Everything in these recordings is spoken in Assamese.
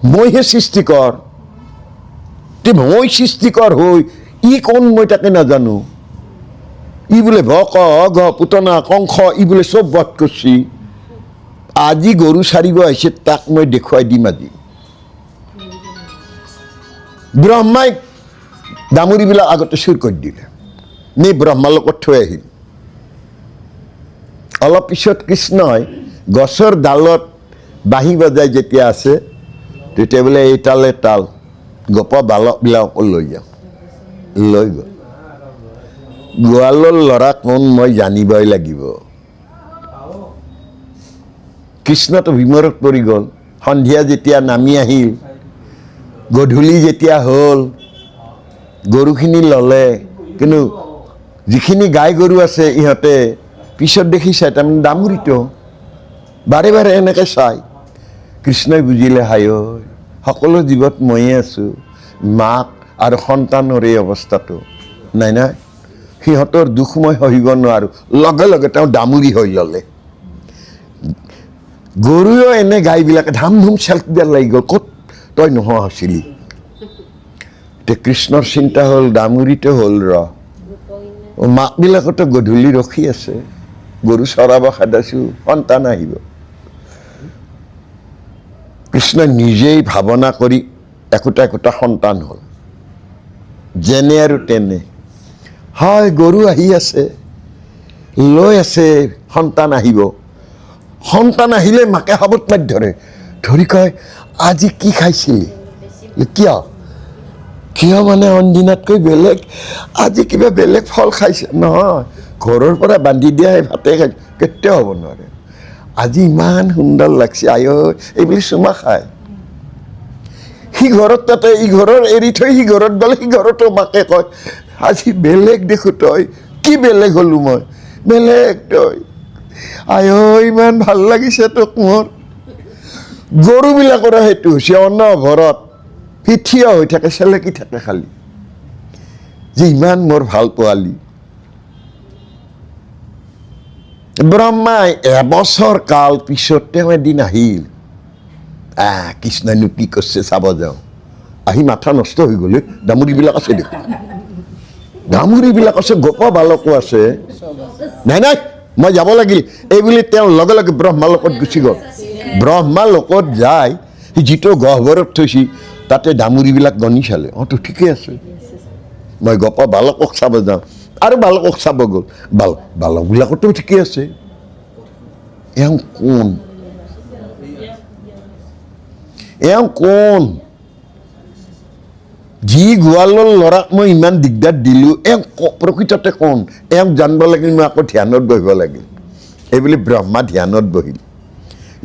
মইহে সৃষ্টিকৰ তে মই সৃষ্টিকৰ হৈ ই কোন মই তাকে নাজানো ই বোলে ভক অঘ পুতনা কংস ই বোলে চব বধ কৰিছি আজি গৰু সাৰিব আহিছে তাক মই দেখুৱাই দিম আজি ব্ৰহ্মাই দামুৰিবিলাক আগতে চুৰ কৰি দিলে নি ব্ৰহ্মাৰ লগত থৈ আহিল অলপ পিছত কৃষ্ণই গছৰ ডালত বাঁহী বজাই যেতিয়া আছে তেতিয়া বোলে এই তালে তাল গপ বালকবিলাক লৈ যাওঁ লৈ গ'ল গোৱালৰ ল'ৰা কোন মই জানিবই লাগিব কৃষ্ণটো বিমৰত পৰি গ'ল সন্ধিয়া যেতিয়া নামি আহিল গধূলি যেতিয়া হ'ল গৰুখিনি ল'লে কিন্তু যিখিনি গাই গৰু আছে ইহঁতে পিছত দেখি চাই তাৰমানে দামুৰিটো বাৰে বাৰে এনেকৈ চাই কৃষ্ণই বুজিলে হাই ঐ সকলো জীৱত ময়ে আছোঁ মাক আৰু সন্তানৰ এই অৱস্থাটো নাই নাই সিহঁতৰ দুখ মই সহিব নোৱাৰোঁ লগে লগে তেওঁ দামুৰি হৈ ল'লে গৰুৱেও এনে গাইবিলাকে ধাম ধুম চেল্ফ দিয়াৰ লাগি গ'ল ক'ত তই নোহোৱা হৈছিলি এতিয়া কৃষ্ণৰ চিন্তা হ'ল দামুৰিটো হ'ল মাকবিলাকতো গধূলি ৰখি আছে গৰু চৰাব খেদাইছোঁ সন্তান আহিব কৃষ্ণই নিজেই ভাৱনা কৰি একোটা একোটা সন্তান হ'ল যেনে আৰু তেনে হয় গৰু আহি আছে লৈ আছে সন্তান আহিব সন্তান আহিলে মাকে হাবত মাৰি ধৰে ধৰি কয় আজি কি খাইছিলি কিয় কিয় মানে অনদিনাতকৈ বেলেগ আজি কিবা বেলেগ ফল খাইছে নহয় ঘৰৰ পৰা বান্ধি দিয়া সেই ভাতে খাইছে কেতিয়াও হ'ব নোৱাৰে আজি ইমান সুন্দৰ লাগছে আই এইবুলি চুমা খায় সি ঘৰত তাতে ই ঘৰৰ এৰি থৈ সি ঘৰত গ'লে সি ঘৰতো মাকে কয় আজি বেলেগ দেখোঁ তই কি বেলেগ হ'লো মই বেলেগ তই আই ইমান ভাল লাগিছে তোক মোৰ গৰুবিলাকৰ সেইটো হৈছে অনবৰত সি থিয় হৈ থাকে চেলেকি থাকে খালি যে ইমান মোৰ ভাল পোৱালি ব্ৰহ্মাই এবছৰ কাল পিছত তেওঁ এদিন আহিল কৃষ্ণইনো কি কৰিছে চাব যাওঁ আহি মাথা নষ্ট হৈ গ'লে দামুৰিবিলাক আছে দেখোন দামুৰিবিলাক আছে গোপ বালকো আছে নাই নাই মই যাব লাগিল এইবুলি তেওঁ লগে লগে ব্ৰহ্মা লোকত গুচি গ'ল ব্ৰহ্মা লোকত যায় সি যিটো গহ্বৰত থৈছি তাতে দামুৰিবিলাক গণি চালে তো ঠিকে আছে মই গোপ বালকক চাব যাওঁ আৰু বালকক চাব গ'ল বালকবিলাকতো ঠিকে আছে এওঁ কোন যি গোৱালৰ ল'ৰাক মই ইমান দিগদাৰ দিলোঁ এওঁ প্ৰকৃততে কোন এওঁক জানিব লাগিল মই আকৌ ধ্যানত বহিব লাগিল এইবুলি ব্ৰহ্মা ধ্যানত বহিল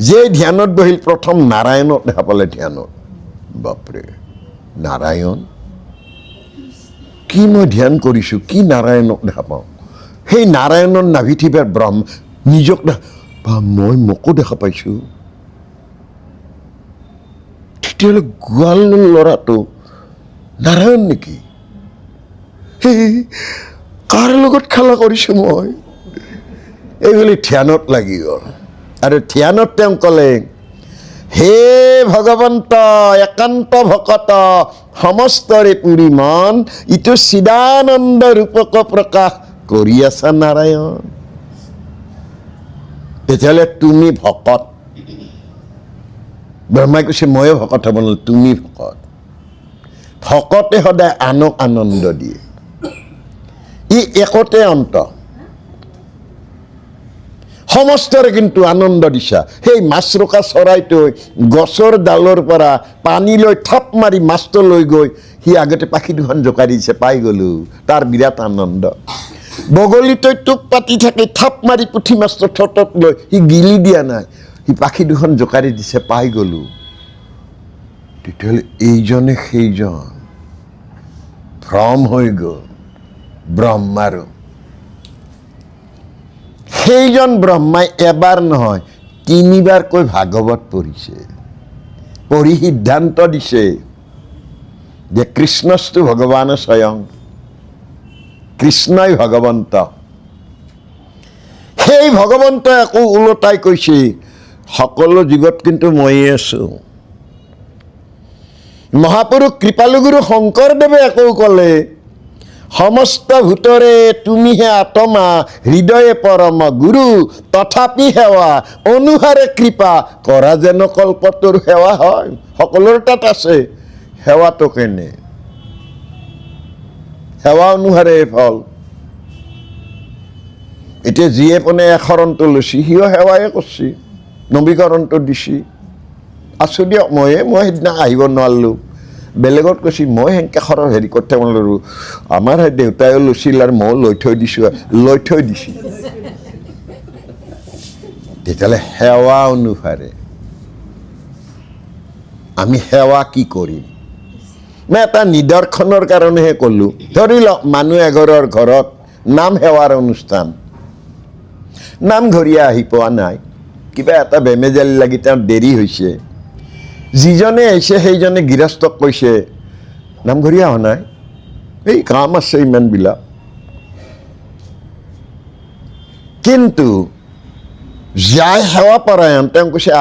যে ধ্যানত বহিল প্ৰথম নাৰায়ণক দেখা পালে ধ্যানত বাপৰে নাৰায়ণ কি মই ধ্যান কৰিছোঁ কি নাৰায়ণক দেখা পাওঁ সেই নাৰায়ণৰ নাভিথিবাৰ ব্ৰহ্ম নিজক মই মোকো দেখা পাইছোঁ তেতিয়াহ'লে গোৱালৰ ল'ৰাটো নাৰায়ণ নেকি সেই কাৰ লগত খেলা কৰিছোঁ মই এইবুলি ধ্যানত লাগি গ'ল আৰু ধ্যানত তেওঁ ক'লে হে ভগৱন্ত একান্ত ভকত সমস্তৰে পুৰি মন ইটো চিদানন্দ ৰূপক প্ৰকাশ কৰি আছা নাৰায়ণ তেতিয়াহ'লে তুমি ভকত ব্ৰহ্মাই কৈছে ময়ো ভকত হ'ব নোৱাৰো তুমি ভকত ভকতে সদায় আনক আনন্দ দিয়ে ই একতে অন্ত সমস্তৰে কিন্তু আনন্দ দিছা সেই মাছৰোকা চৰাইটোৱে গছৰ ডালৰ পৰা পানী লৈ থাপ মাৰি মাছটো লৈ গৈ সি আগতে পাখি দুখন জোকাৰি দিছে পাই গ'লো তাৰ বিৰাট আনন্দ বগলীটোৱে টোপ পাতি থাকে থাপ মাৰি পুঠি মাছটো ঠোঁটত লৈ সি গিলি দিয়া নাই সি পাখি দুখন জোকাৰি দিছে পাই গ'লো তেতিয়াহ'লে এইজনে সেইজন ভ্ৰম হৈ গ'ল ব্ৰহ্মাৰো সেইজন ব্ৰহ্মাই এবাৰ নহয় তিনিবাৰকৈ ভাগৱত পঢ়িছে পঢ়ি সিদ্ধান্ত দিছে যে কৃষ্ণস্তু ভগৱান স্বয়ং কৃষ্ণই ভগৱন্ত সেই ভগৱন্তই আকৌ ওলোটাই কৈছে সকলো জীৱত কিন্তু ময়ে আছোঁ মহাপুৰুষ কৃপালুগুৰু শংকৰদেৱে আকৌ ক'লে, সমস্ত ভূতৰে তুমিহে আত্মা, হৃদয়ে পৰম গুৰু, তথাপি সেৱা অনুহাৰে কৃপা, কৰা যেন কল্পটোৰ সেৱা হয়। সকলোৰে তাত আছে, সেৱাটো কেনে? সেৱা অনুসাৰে ফল। এতিয়া যিয়ে পোনে এশৰণটো লৈছি, সিও সেৱাই কৰছি, নবীকৰণটো দিছি। আছো দিয়ক, মই সেইদিনা আহিব নোৱাৰিলোঁ, বেলেগত কৈছি, মই সেনেকৈ খৰৰ হেৰি কৰি থাকিব নোৱাৰোঁ, আমাৰ সেই দেউতায়ো লৈছিল আৰু ময়ো লৈ থৈ দিছোঁ, লৈ থৈ দিছি। তেতিয়াহ'লে সেৱা অনুসাৰে আমি সেৱা কি কৰিম? মই এটা নিদৰ্শনৰ কাৰণেহে ক'লোঁ। ধৰি লওক মানুহ এঘৰৰ ঘৰত নাম সেৱাৰ অনুষ্ঠান, নামঘৰীয়া আহি পোৱা নাই, কিবা এটা বেমেজালি লাগি তেওঁৰ দেৰি হৈছে। যিজনে আহিছে সেইজনে গৃহস্থক কৈছে, নামঘৰীয়া অহা নাই, এই কাম আছে ইমানবিলাক। কিন্তু যাই সেৱা পৰায়ণ, তেওঁ কৈছে,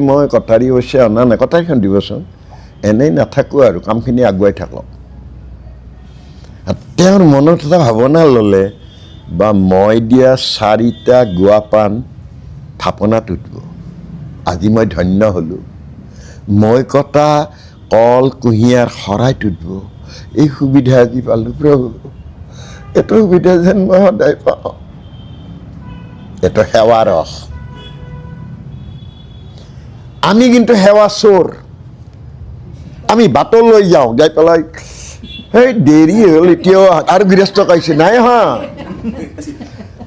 মই কটাৰী হৈছে অনা নাই, কটাৰীখন দিবচোন, এনেই নাথাকোঁ আৰু কামখিনি আগুৱাই থাকক। তেওঁৰ মনত এটা ভাৱনা ল'লে, বা মই দিয়া 4টা গুৱা পাণ থাপনাত উঠিব, আজি মই ধন্য হ'লোঁ। মই কটা কল কুঁহিয়াৰ শৰাইত উঠিব, এই সুবিধা আজি পালোঁ প্ৰভু, এইটো সুবিধা যেন মই সদায় পাওঁ। এইটো সেৱাৰ ৰস। আমি কিন্তু সেৱা চোৰ। আমি বাটলৈ যাওঁ, যাই পেলাই সেই দেৰি হ'ল এতিয়াও, আৰু গৃহস্থক আহিছে, নাই হা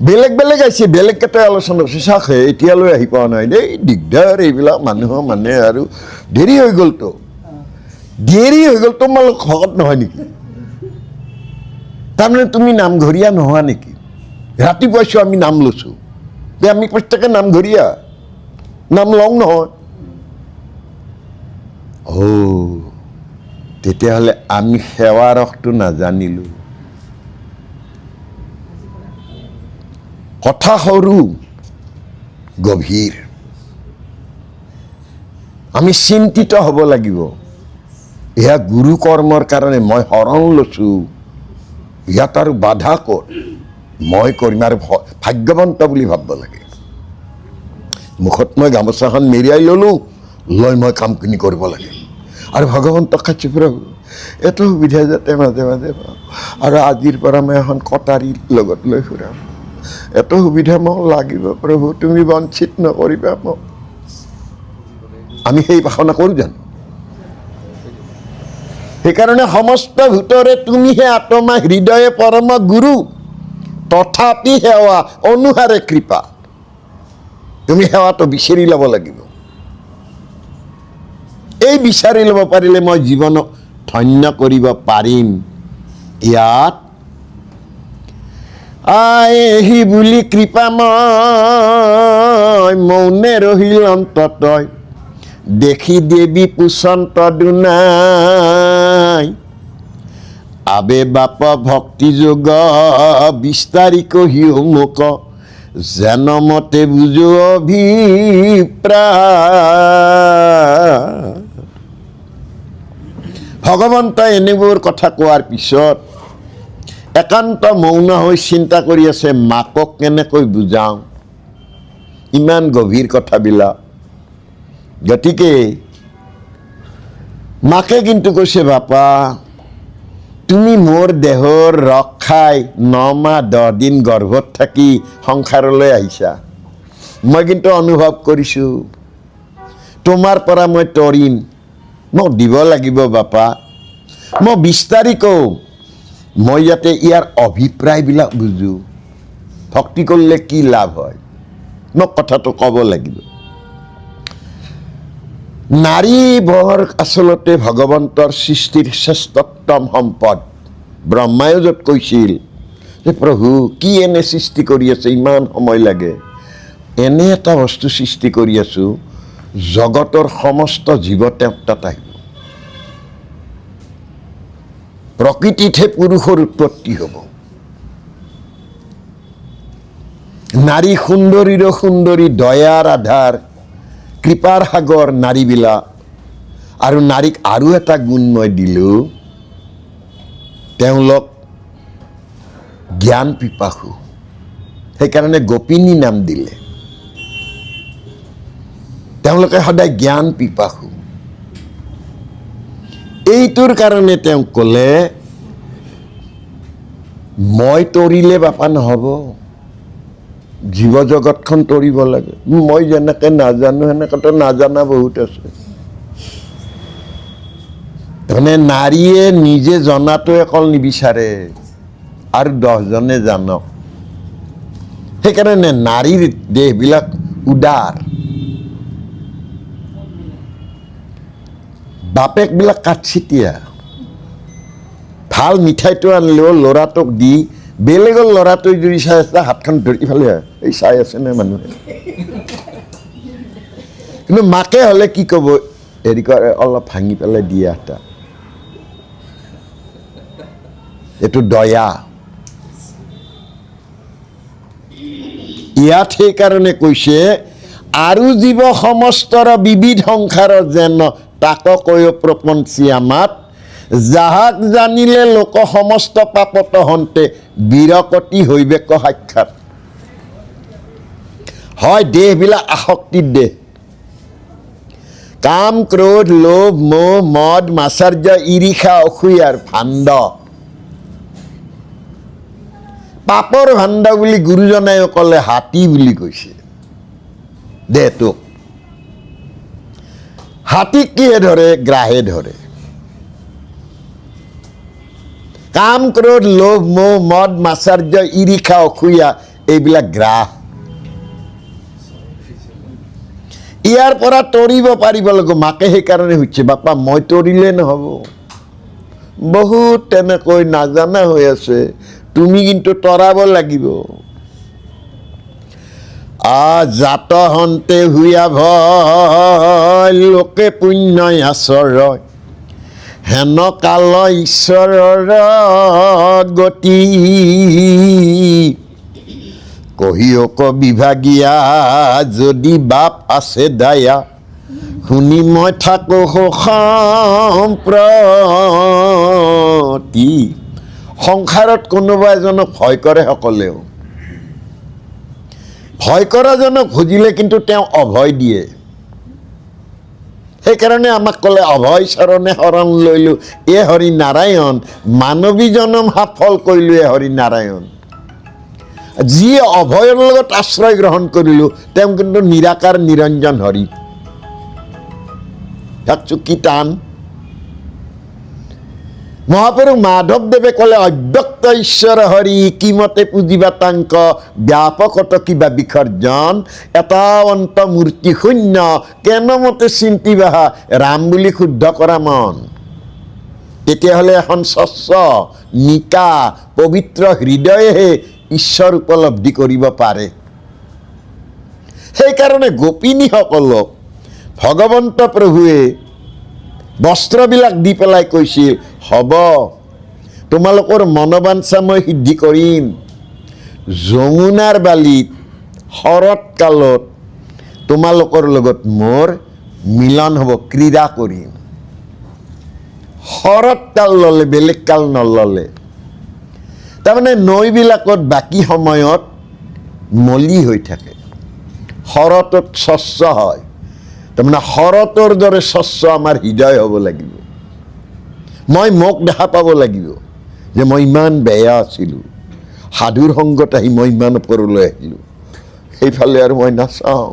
বেলেগ বেলেগ আহিছে, বেলেগ কেইটাই আলোচনা কৰিছে, চাওক এতিয়ালৈ আহি পোৱা নাই দেই, দিগদাৰ এইবিলাক মানুহৰ, মানে আৰু দেৰি হৈ গ'লতো। দেৰি হৈ গ'ল, তোমালোক ভকত নহয় নেকি? তাৰমানে তুমি নামঘৰীয়া নোহোৱা নেকি? ৰাতিপুৱাইছোঁ আমি নাম লৈছোঁ, আমি প্ৰত্যেকে নামঘৰীয়া, নাম লওঁ নহয়। তেতিয়াহ'লে আমি সেৱা ৰসটো নাজানিলোঁ। কথা সৰু, গভীৰ। আমি চিন্তিত হ'ব লাগিব, এয়া গুৰু কৰ্মৰ কাৰণে মই শৰণ লৈছোঁ, ইয়াত আৰু বাধা ক'ত? মই কৰিম, আৰু ভাগ্যৱন্ত বুলি ভাবিব লাগে। মুখত মই গামোচাখন মেৰিয়াই ল'লোঁ, লৈ মই কামখিনি কৰিব লাগে। আৰু ভগৱন্তক কাছে, প্ৰভু এইটো সুবিধা যাতে মাজে মাজে পাওঁ, আৰু আজিৰ পৰা মই এখন কটাৰী লগত লৈ ফুৰাম, এইটো সুবিধা মোক লাগিব প্ৰভু, তুমি বঞ্চিত নকৰিবা মোক। আমি সেই বাসনা কৰোঁ জানো? সেইকাৰণে সমস্ত ভূতৰে তুমিহে আত্মা, হৃদয়ে পৰম গুৰু, তথাপি সেৱা অনুহাৰে কৃপা। তুমি সেৱাটো বিচাৰি ল'ব লাগিব। এই বিচাৰি ল'ব পাৰিলে মই জীৱনক ধন্য কৰিব পাৰিম। ইয়াত আহি বুলি কৃপাময় মৌনে ৰহিল অন্ততই, দেখি দেৱী পুচন্ত দুনাই, আবে বাপ ভক্তি যোগ বিস্তাৰি কহি মোক, যেন মতে বুজো অভিপ্ৰায়। ভগৱন্তই এনেবোৰ কথা কোৱাৰ পিছত একান্ত মৌন হৈ চিন্তা কৰি আছে, মাকক কেনেকৈ বুজাওঁ ইমান গভীৰ কথাবিলাক। গতিকে মাকে কিন্তু কৈছে, বাপা তুমি মোৰ দেহৰ ৰস খাই 9 মাহ 10 দিন গৰ্ভত থাকি সংসাৰলৈ আহিছা, মই কিন্তু অনুভৱ কৰিছোঁ তোমাৰ পৰা মই তৰিম, মোক দিব লাগিব বাপা, মই বিস্তাৰি কওঁ, মই যাতে ইয়াৰ অভিপ্ৰায়বিলাক বুজোঁ, ভক্তি কৰিলে কি লাভ হয়, মোক কথাটো ক'ব লাগিব। নাৰী বৰ আচলতে ভগৱন্তৰ সৃষ্টিৰ শ্ৰেষ্ঠতম সম্পদ। ব্ৰহ্মায়ো য'ত কৈছিল যে প্ৰভু কি এনে সৃষ্টি কৰি আছে, ইমান সময় লাগে, এনে এটা বস্তু সৃষ্টি কৰি আছোঁ, জগতৰ সমস্ত জীৱ তেওঁক তাত আহিব, প্ৰকৃতিতহে পুৰুষৰ উৎপত্তি হ'ব। নাৰী সুন্দৰীৰো সুন্দৰী, দয়াৰ আধাৰ, কৃপাৰ সাগৰ নাৰীবিলাক, আৰু নাৰীক আৰু এটা গুণ মই দিলোঁ, তেওঁলোক জ্ঞান পিপাসু, সেইকাৰণে গোপিনী নাম দিলে। তেওঁলোকে সদায় জ্ঞান পিপাসু। এইটোৰ কাৰণে তেওঁ ক'লে, মই তৰিলে বাপা নহ'ব, জীৱ জগতখন তৰিব লাগে। মই যেনেকে নাজানো সেনেকেতো নাজানা বহুত আছে। তাৰমানে নাৰীয়ে নিজে জনাটো অকল নিবিচাৰে, আৰু 10 জনে জানক। সেইকাৰণে নাৰীৰ দেহবিলাক উদাৰ। বাপেকবিলাক কাঠচিতীয়া। ভাল মিঠাইটো আনিলেও ল'ৰাটোক দি বেলেগৰ ল'ৰাটোৱে যদি চাই আছে হাতখন ধৰি ইফালে এই চাই আছে নে মানুহে। কিন্তু মাকে হ'লে কি ক'ব, হেৰি কৰে অলপ ভাঙি পেলাই দিয়া এটা, এইটো দয়া। ইয়াত সেইকাৰণে কৈছে, আৰু জীৱ সমস্তৰ বিবিধ সংসাৰ যেন তাক কয় প্ৰপঞ্চী আমাত, যাহাক জানিলে লোক সমস্ত পাপত হন্তে বিৰকতি হৈবেক সাক্ষাৎ। হয় দেহবিলাক আসক্তিৰ দেহ। কাম, ক্ৰোধ, লোভ, মোহ, মদ, মাশ্চৰ্য, ঈৰ্ষা, অসূয়াৰ ভাণ্ড। পাপৰ ভাণ্ড বুলি গুৰুজনাই ক'লে হাতী বুলি কৈছে দেহটোক। হাতীক কিহে ধৰে? গ্ৰাহে ধৰে। কাম, ক্ৰোধ, লোভ, মোহ, মদ, মাশ্চৰ্য, ঈৰ্ষা, অসূয়া এইবিলাক গ্ৰাহ। ইয়াৰ পৰা তৰিব পাৰিব লাগিব। মাকে সেইকাৰণে সুধিছে, বাপা মই তৰিলে নহ'ব, বহুত তেনেকৈ নাজানা হৈ আছে, তুমি কিন্তু তৰাব লাগিব। জাত হন্তে হুয়া ভয়, লোকে পুণ্য আচৰয়, হেন কাল ঈশ্বৰৰ গতি। কহিয়ক বিভাগীয়া যদি বাপ আছে দায়া, শুনি মই থাকো সম্প্ৰতি। সংসাৰত কোনোবা এজনক ভয় কৰে সকলেও। ভয় কৰাজনক খুজিলে কিন্তু তেওঁ অভয় দিয়ে। সেইকাৰণে আমাক ক'লে, অভয় চৰণে শৰণ লৈলো এ হৰি নাৰায়ণ, মানৱী জনম সফল কৰিলো এ হৰি নাৰায়ণ। যিয়ে অভয়ৰ লগত আশ্ৰয় গ্ৰহণ কৰিলো তেওঁ কিন্তু নিৰাকাৰ নিৰঞ্জন হৰি। কি টান। মহাপুৰুষ মাধৱদেৱে ক'লে, অব্যক্ত ঈশ্বৰ হৰি কিমতে পুজিবা তাংক, ব্যাপকত কিবা বিসৰ্জন, এটা অন্ত মূৰ্তি শূন্য, কেনমতে চিন্তিবা ৰাম বুলি শুদ্ধ কৰা মন। তেতিয়াহ'লে এখন স্বচ্ছ নিকা পবিত্ৰ হৃদয়েহে ঈশ্বৰ উপলব্ধি কৰিব পাৰে। সেইকাৰণে গোপিনীসকলক ভগৱন্ত প্ৰভুৱে বস্ত্ৰবিলাক দি পেলাই কৈছিল, হ'ব তোমালোকৰ মনোবাঞ্ছা মই সিদ্ধি কৰিম। যমুনাৰ বালিত শৰৎ কালত তোমালোকৰ লগত মোৰ মিলন হ'ব, ক্ৰীড়া কৰিম। শৰৎ কাল ল'লে, বেলেগ কাল নল'লে। তাৰমানে নৈবিলাকত বাকী সময়ত মলি হৈ থাকে, শৰতত স্বচ্ছ হয়। তাৰমানে শৰতৰ দৰে স্বচ্ছ আমাৰ হৃদয় হ'ব লাগিব। মই মোক দেখা পাব লাগিব যে মই ইমান বেয়া আছিলোঁ, সাধুৰ সংগত আহি মই ইমান ওপৰলৈ আহিলোঁ। সেইফালে আৰু মই নাচাওঁ,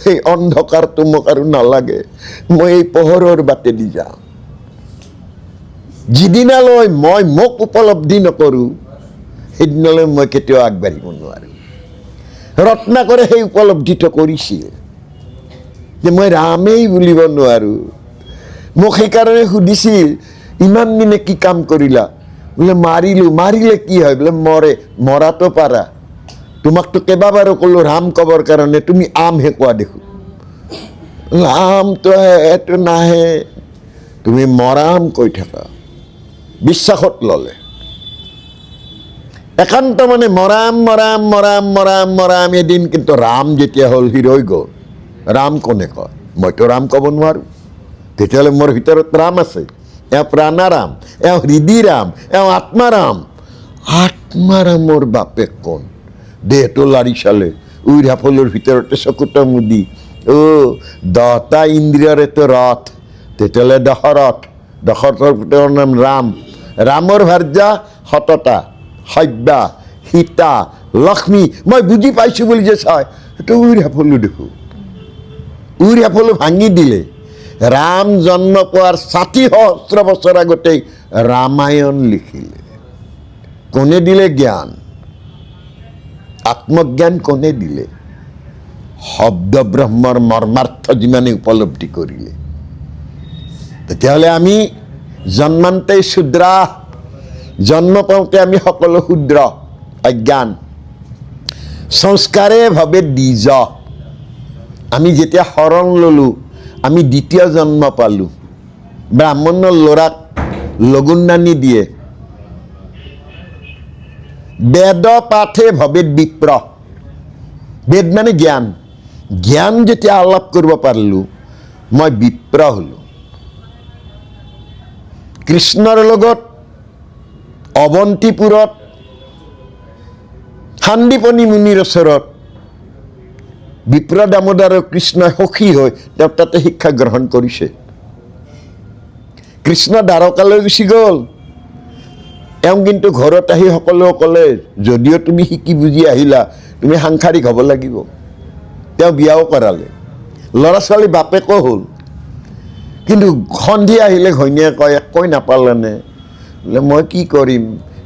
সেই অন্ধকাৰটো মোক আৰু নালাগে, মই এই পোহৰৰ বাটেদি যাওঁ। যিদিনালৈ মই মোক উপলব্ধি নকৰোঁ সেইদিনালৈ মই কেতিয়াও আগবাঢ়িব নোৱাৰোঁ। ৰত্নাকৰে সেই উপলব্ধিটো কৰিছিল যে মই ৰামেই বুলিব নোৱাৰোঁ। মোক সেইকাৰণে সুধিছিল, ইমান দিনে কি কাম কৰিলা? বোলে মাৰিলোঁ। মাৰিলে কি হয়? বোলে মৰে। মৰাটো পাৰা। তোমাকতো কেইবাবাৰো ক'লোঁ ৰাম ক'বৰ কাৰণে, তুমি আমহে কোৱা দেখোন। আমটো এইটো নাহে, তুমি মৰাম কৈ থাকা। বিশ্বাসত ল'লে। একান্ত মানে মৰাম মৰাম মৰাম মৰাম মৰাম। এদিন কিন্তু ৰাম যেতিয়া হ'ল, সি ৰৈ গ'ল। ৰাম কোনে কয়? মইতো ৰাম ক'ব নোৱাৰোঁ। তেতিয়াহ'লে মোৰ ভিতৰত ৰাম আছে, এওঁ প্ৰাণাৰাম, এওঁ হৃদিৰাম, এওঁ আত্মাৰাম। আত্মাৰামৰ বাপেক কোন? দেহটো লাৰি চালে উইৰাফলৰ ভিতৰতে চকুটো মুদি, দহটা ইন্দ্ৰিয়ৰেতো ৰথ, তেতিয়াহ'লে দশৰথৰ পুত্ৰৰ নাম ৰাম। ৰামৰ ভাৰ্যা সততা, সব্যা, সীতা, লক্ষ্মী। মই বুজি পাইছোঁ বুলি যে চাই, সেইটো উইৰাফলো দেখোঁ। উইৰাফলো ভাঙি দিলে। ৰাম জন্ম পোৱাৰ ৬০,০০০ বছৰ আগতেই ৰামায়ণ লিখিলে। কোনে দিলে জ্ঞান? আত্মজ্ঞান কোনে দিলে? শব্দ ব্ৰহ্মৰ মৰ্মাৰ্থ যিমানে উপলব্ধি কৰিলে। তেতিয়াহ'লে আমি জন্মান্তেই শূদ্ৰা, জন্ম পাওঁতে আমি সকলো শূদ্ৰ, অজ্ঞান। সংস্কাৰে ভাৱে দ্বিজ। আমি যেতিয়া শৰণ ল'লোঁ, আমি দ্বিতীয় জন্ম পালোঁ। ব্ৰাহ্মণৰ ল'ৰাক লগুণদানী দিয়ে। বেদ পাঠে ভৱেদ বিপ্ৰ। বেদ মানে জ্ঞান। জ্ঞান যেতিয়া আলাপ কৰিব পাৰিলোঁ, মই বিপ্ৰ হ'লোঁ। কৃষ্ণৰ লগত অৱন্তিপুৰত সান্দীপনী মুনিৰ ওচৰত বিপ্ৰ দামোদৰ কৃষ্ণই সখী হৈ তেওঁ তাতে শিক্ষা গ্ৰহণ কৰিছে। কৃষ্ণ দ্বাৰকালৈ গুচি গ'ল। তেওঁ কিন্তু ঘৰত আহি সকলোৱে ক'লে, যদিও তুমি শিকি বুজি আহিলা, তুমি সাংসাৰিক হ'ব লাগিব। তেওঁ বিয়াও কৰালে, ল'ৰা ছোৱালী বাপেকো হ'ল। কিন্তু সন্ধিয়া আহিলে ঘৈণীয়ে কয়, একোৱে নাপালেনে? বোলে মই কি কৰিম,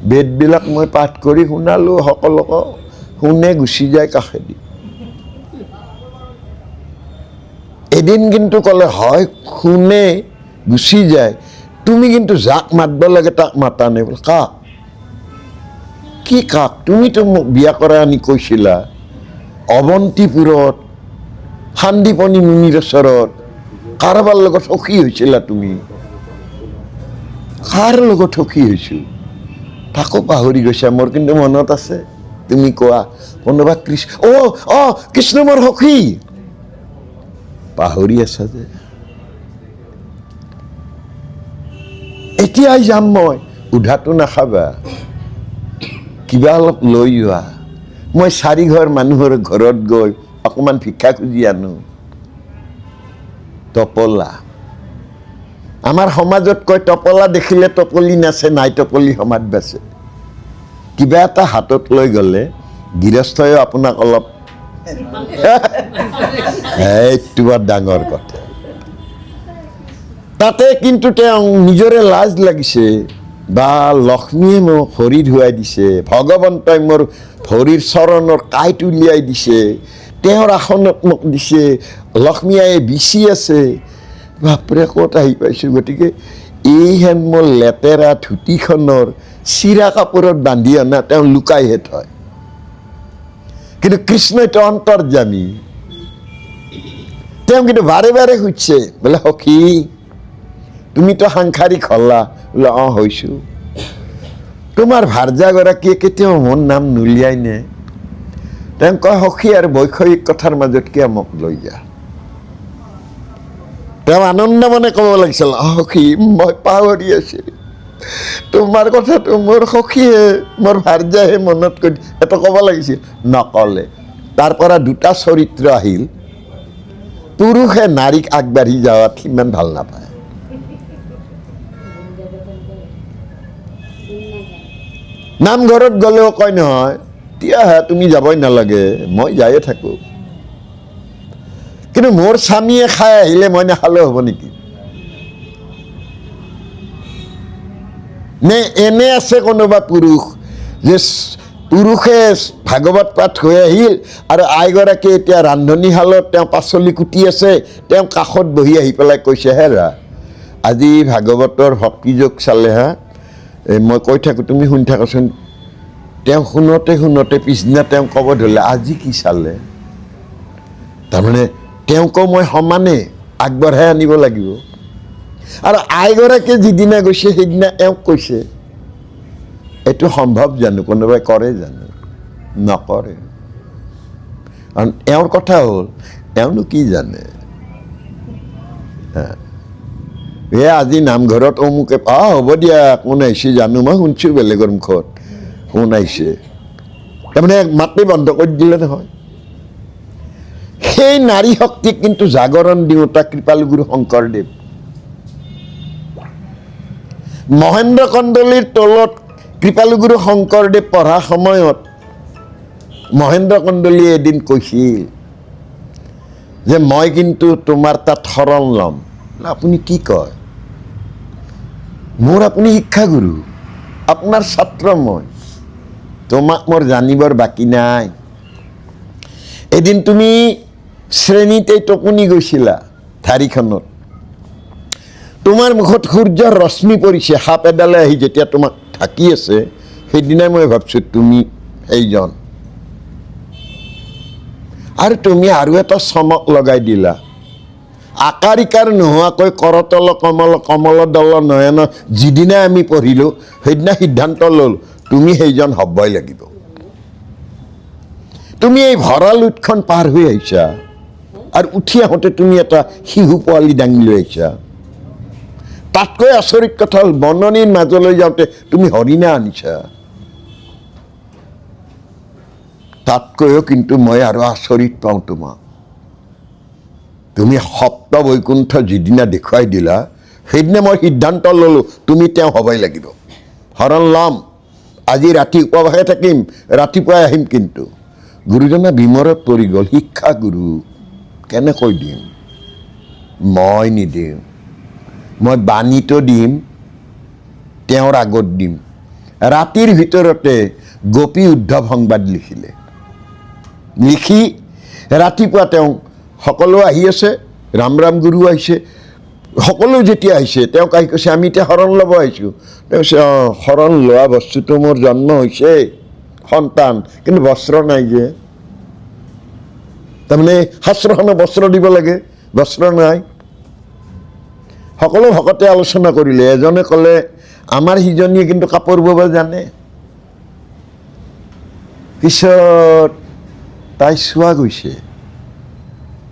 বেদবিলাক মই পাঠ কৰি শুনালোঁ, সকলোকে শুনে গুচি যায় কাষেদি। এদিন কিন্তু ক'লে, হয় শুনে গুচি যায়, তুমি কিন্তু যাক মাতব লাগে তাক মাতা নাই। বোলে কাক? কি কাক? তুমিতো মোক বিয়া কৰা আনি কৈছিলা অৱন্তিপুৰত সান্দীপনী মুনিৰ ওচৰত, কাৰোবাৰ লগত সখী হৈছিলা তুমি? কাৰ লগত সখী হৈছোঁ তাকো পাহৰি গৈছা। মোৰ কিন্তু মনত আছে, তুমি কোৱা কোনোবা কৃষ্ণ, কৃষ্ণ মোৰ সখী। পাহৰি আছা যে। এতিয়াই যাম মই, উধাটো নাখাবা, কিবা অলপ লৈ যোৱা। মই ৪ ঘৰ মানুহৰ ঘৰত গৈ অকণমান ভিক্ষা খুজি আনো। টপলা। আমাৰ সমাজত কয়, টপলা দেখিলে টপলি নাচে, নাই টপলি সমাজ বাচে। কিবা এটা হাতত লৈ গ'লে গৃহস্থই আপোনাক অলপ এইটো বৰ ডাঙৰ কথা। তাতে কিন্তু তেওঁ নিজৰে লাজ লাগিছে, বা লক্ষ্মীয়ে মোক ভৰি ধুৱাই দিছে, ভগৱন্তই মোৰ ভৰিৰ চৰণৰ কাঁইট উলিয়াই দিছে, তেওঁৰ আসনত মোক দিছে, লক্ষ্মী আয়ে বিচি আছে। বাপৰে ক'ত আহি পাইছোঁ। গতিকে এইহেন মোৰ লেতেৰা ধুতিখনৰ চিৰা কাপোৰত বান্ধি অনা তেওঁ লুকাইহে থয়। কিন্তু কৃষ্ণইতো অন্তৰ্যামী। তেওঁ কিন্তু বাৰে বাৰে সুধিছে, বোলে সখী তুমিতো সাংসাৰিক হ'লা? বোলে হৈছোঁ। তোমাৰ ভাৰ্যাগৰাকীয়ে কেতিয়াও মোৰ নাম নুলিয়াই নে? তেওঁ কয়, সখী আৰু বৈষয়িক কথাৰ মাজত কিয় মোক লৈ যা? তেওঁ আনন্দ মনে ক'ব লাগিছিল, সখী মই পাহৰি আছিলোঁ, তোমাৰ কথাটো মোৰ সখীয়ে, মোৰ ভাৰ্যাহে মনত কৰি, সেইটো ক'ব লাগিছিল, নক'লে। তাৰ পৰা 2টা চৰিত্ৰ আহিল। পুৰুষে নাৰীক আগবাঢ়ি যোৱাত সিমান ভাল নাপায়। নামঘৰত গ'লেও কয় নহয়, এতিয়া তুমি যাবই নালাগে, মই যায়ে থাকোঁ। কিন্তু মোৰ স্বামীয়ে খাই আহিলে মই নাখালেও হ'ব নেকি? নে এনে আছে কোনোবা পুৰুষ যে পুৰুষে ভাগৱত পাঠ হৈ আহিল আৰু আইগৰাকী এতিয়া ৰান্ধনীশালত তেওঁ পাচলি কুটি আছে, তেওঁ কাষত বহি আহি পেলাই কৈছে, হেৰা আজি ভাগৱতৰ ভক্তিযোগ চালে হা, মই কৈ থাকোঁ তুমি শুনি থাকোচোন। তেওঁ শুনোতে শুনোতে পিছদিনা তেওঁ ক'ব ধৰিলে, আজি কি চালে? তাৰমানে তেওঁকো মই সমানে আগবঢ়াই আনিব লাগিব। আৰু আইগৰাকীয়ে যিদিনা গৈছে সেইদিনা এওঁক কৈছে। এইটো সম্ভৱ জানো? কোনোবাই কৰে জানো? নকৰে। কাৰণ এওঁৰ কথা হ'ল, এওঁনো কি জানে? আজি নামঘৰত অমুকে হ'ব দিয়া কোন আহিছে জানো মই শুনছোঁ বেলেগৰ মুখত কোন আহিছে তাৰমানে মাতে বন্ধ কৰি দিলে নহয় সেই নাৰী শক্তিক কিন্তু জাগৰণ দিওঁতা কৃপালুগুৰু শংকৰদেৱ মহেন্দ্ৰ কন্দলীৰ তলত কৃপালুগুৰু শংকৰদেৱ পঢ়া সময়ত মহেন্দ্ৰ কন্দলীয়ে এদিন কৈছিল যে মই কিন্তু তোমাৰ তাত শৰণ ল'ম আপুনি কি কয় মোৰ আপুনি শিক্ষাগুৰু আপোনাৰ ছাত্ৰ মই তোমাক মোৰ জানিবৰ বাকী নাই এদিন তুমি শ্ৰেণীতে টোপনি গৈছিলা ধাৰীখনত তোমাৰ মুখত সূৰ্যৰ ৰশ্মি পৰিছে সাপ এডালে আহি যেতিয়া তোমাক ঢাকি আছে সেইদিনাই মই ভাবিছোঁ তুমি সেইজন আৰু তুমি আৰু এটা চমক লগাই দিলা আকাৰ ইকাৰ নোহোৱাকৈ কৰতল কমল কমল দল নয়ন যিদিনা আমি পঢ়িলোঁ সেইদিনা সিদ্ধান্ত ল'লোঁ তুমি সেইজন হ'বই লাগিব তুমি এই ভঁৰাল উৎখন পাৰ হৈ আহিছা আৰু উঠি আহোঁতে তুমি এটা শিশু পোৱালি দাঙি লৈ আহিছা তাতকৈ আচৰিত কথা হ'ল বননিৰ মাজলৈ যাওঁতে তুমি হৰিণা আনিছা তাতকৈও কিন্তু মই আৰু আচৰিত পাওঁ তোমাক তুমি সপ্ত বৈকুণ্ঠ যিদিনা দেখুৱাই দিলা সেইদিনা মই সিদ্ধান্ত ল'লোঁ তুমি তেওঁ হ'বই লাগিব শৰণ ল'ম আজি ৰাতি উপবাসে থাকিম ৰাতিপুৱাই আহিম কিন্তু গুৰুজনা বিমৰত পৰি গ'ল শিক্ষাগুৰু কেনেকৈ দিম মই নিদিম মই বাণীটো দিম তেওঁৰ আগত দিম ৰাতিৰ ভিতৰতে গোপী উদ্ধৱ সংবাদ লিখিলে লিখি ৰাতিপুৱা তেওঁ সকলো আহি আছে ৰাম ৰাম গুৰু আহিছে সকলো যেতিয়া আহিছে তেওঁক আহি কৈছে আমি এতিয়া শৰণ ল'ব আহিছোঁ তেওঁ কৈছে শৰণ লোৱা বস্তুটো মোৰ জন্ম হৈছে সন্তান কিন্তু বস্ত্ৰ নাই যে তাৰমানে শাস্ত্ৰখনে বস্ত্ৰ দিব লাগে বস্ত্ৰ নাই সকলো ভকতে আলোচনা কৰিলে এজনে ক'লে আমাৰ সিজনীয়ে কিন্তু কাপোৰ বব জানে পিছত তাই চোৱা গৈছে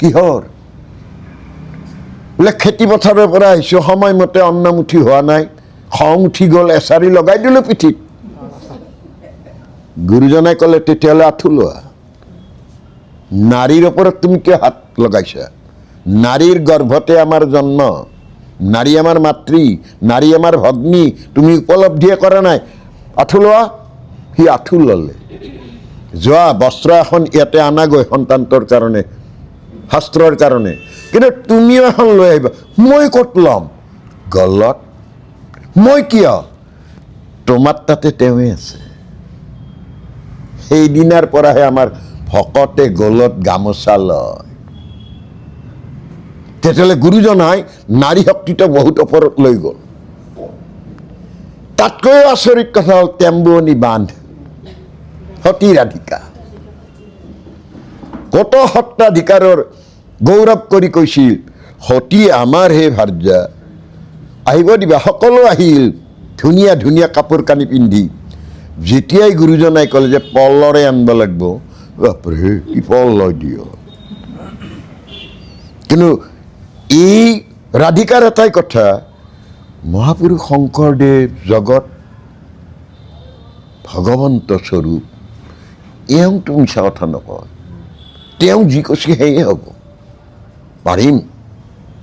কিহৰ বোলে খেতি পথাৰৰ পৰা আহিছোঁ সময়মতে অন্নমুঠি হোৱা নাই খং উঠি গ'ল এচাৰি লগাই দিলোঁ পিঠিত গুৰুজনাই ক'লে তেতিয়াহ'লে আঁঠু লোৱা নাৰীৰ ওপৰত তুমি কিয় হাত লগাইছা নাৰীৰ গৰ্ভতে আমাৰ জন্ম নাৰী আমাৰ মাতৃ নাৰী আমাৰ ভগ্নী তুমি উপলব্ধিয়ে কৰা নাই আঁঠু লোৱা সি আঁঠু ল'লে যোৱা বস্ত্ৰ এখন ইয়াতে আনাগৈ সন্তানটোৰ কাৰণে শাস্ত্ৰৰ কাৰণে কিন্তু তুমিও এখন লৈ আহিবা মই ক'ত ল'ম গলত মই কিয় তোমাৰ তাতে তেওঁৱে আছে সেইদিনাৰ পৰাহে আমাৰ ভকতে গলত গামোচা লয় তেতিয়াহ'লে গুৰুজনাই নাৰী শক্তিটো বহুত ওপৰত লৈ গ'ল তাতকৈও আচৰিত কথা হ'ল তেম্বুৱনী বান্ধ সতী ৰাধিকা কত সত্ৰাধিকাৰৰ গৌৰৱ কৰি কৈছিল সতী আমাৰ হে ভাৰ্যা আহিব দিবা সকলো আহিল ধুনীয়া ধুনীয়া কাপোৰ কানি পিন্ধি যেতিয়াই গুৰুজনাই ক'লে যে পলৰে আনিব লাগিব বাপৰে কি পল লয় দিয় কিন্তু এই ৰাধিকাৰ এটাই কথা মহাপুৰুষ শংকৰদেৱ জগত ভগৱন্ত স্বৰূপ এওঁতো মিছা কথা নকয় তেওঁ যি কৈছে সেয়ে হ'ব পাৰিম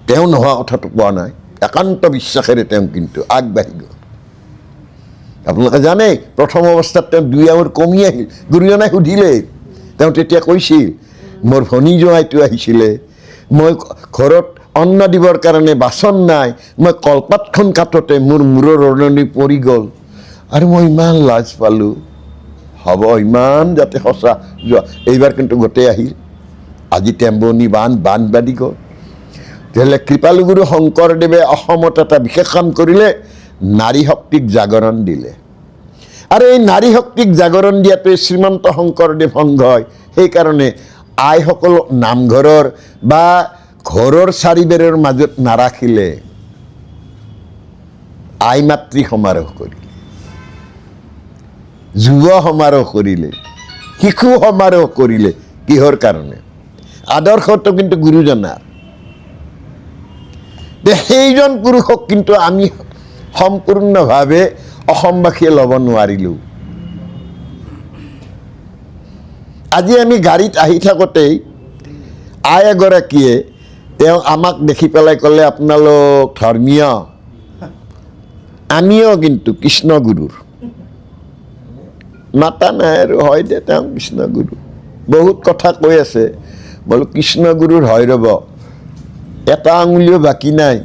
তেওঁ নোহোৱা কথাটো কোৱা নাই একান্ত বিশ্বাসেৰে তেওঁ কিন্তু আগবাঢ়ি গ'ল আপোনালোকে জানে প্ৰথম অৱস্থাত তেওঁ 2 আঙুৰ কমি আহিল গুৰুজনাই সুধিলে তেওঁ তেতিয়া কৈছিল মোৰ ভনী জোঁৱাইটো আহিছিলে মই ঘৰত অন্ন দিবৰ কাৰণে বাচন নাই মই কলপাতখন কাটোতে মোৰ মূৰৰ ওৰণি পৰি গ'ল আৰু মই ইমান লাজ পালোঁ হ'ব ইমান যাতে সঁচা যোৱা এইবাৰ কিন্তু গোটেই আহিল আজি তেম্বুৱনী বান্ধ বান্ধি গ'ল তেতিয়াহ'লে কৃপালুগুৰু শংকৰদেৱে অসমত এটা বিশেষ কাম কৰিলে নাৰী শক্তিক জাগৰণ দিলে আৰু এই নাৰী শক্তিক জাগৰণ দিয়াটোৱে শ্ৰীমন্ত শংকৰদেৱ সংঘই সেইকাৰণে আইসকলক নামঘৰৰ বা ঘৰৰ চাৰিবেৰৰ মাজত নাৰাখিলে আই মাতৃ সমাৰোহ কৰিলে যুৱ সমাৰোহ কৰিলে শিশু সমাৰোহ কৰিলে কিহৰ কাৰণে আদৰ্শটো কিন্তু গুৰুজনাৰ সেইজন পুৰুষক কিন্তু আমি সম্পূৰ্ণভাৱে অসমবাসীয়ে ল'ব নোৱাৰিলোঁ। আজি আমি গাড়ীত আহি থাকোঁতেই আই এগৰাকীয়ে তেওঁ আমাক দেখি পেলাই ক'লে, আপোনালোক ধৰ্মীয়? আমিও কিন্তু কৃষ্ণগুৰুৰ। মাতা নাই আৰু, হয় দে তেওঁ কৃষ্ণগুৰু। বহুত কথা কৈ আছে, বোলো কৃষ্ণগুৰুৰ হয় ৰ'ব, এটা আঙুলিও বাকী নাই,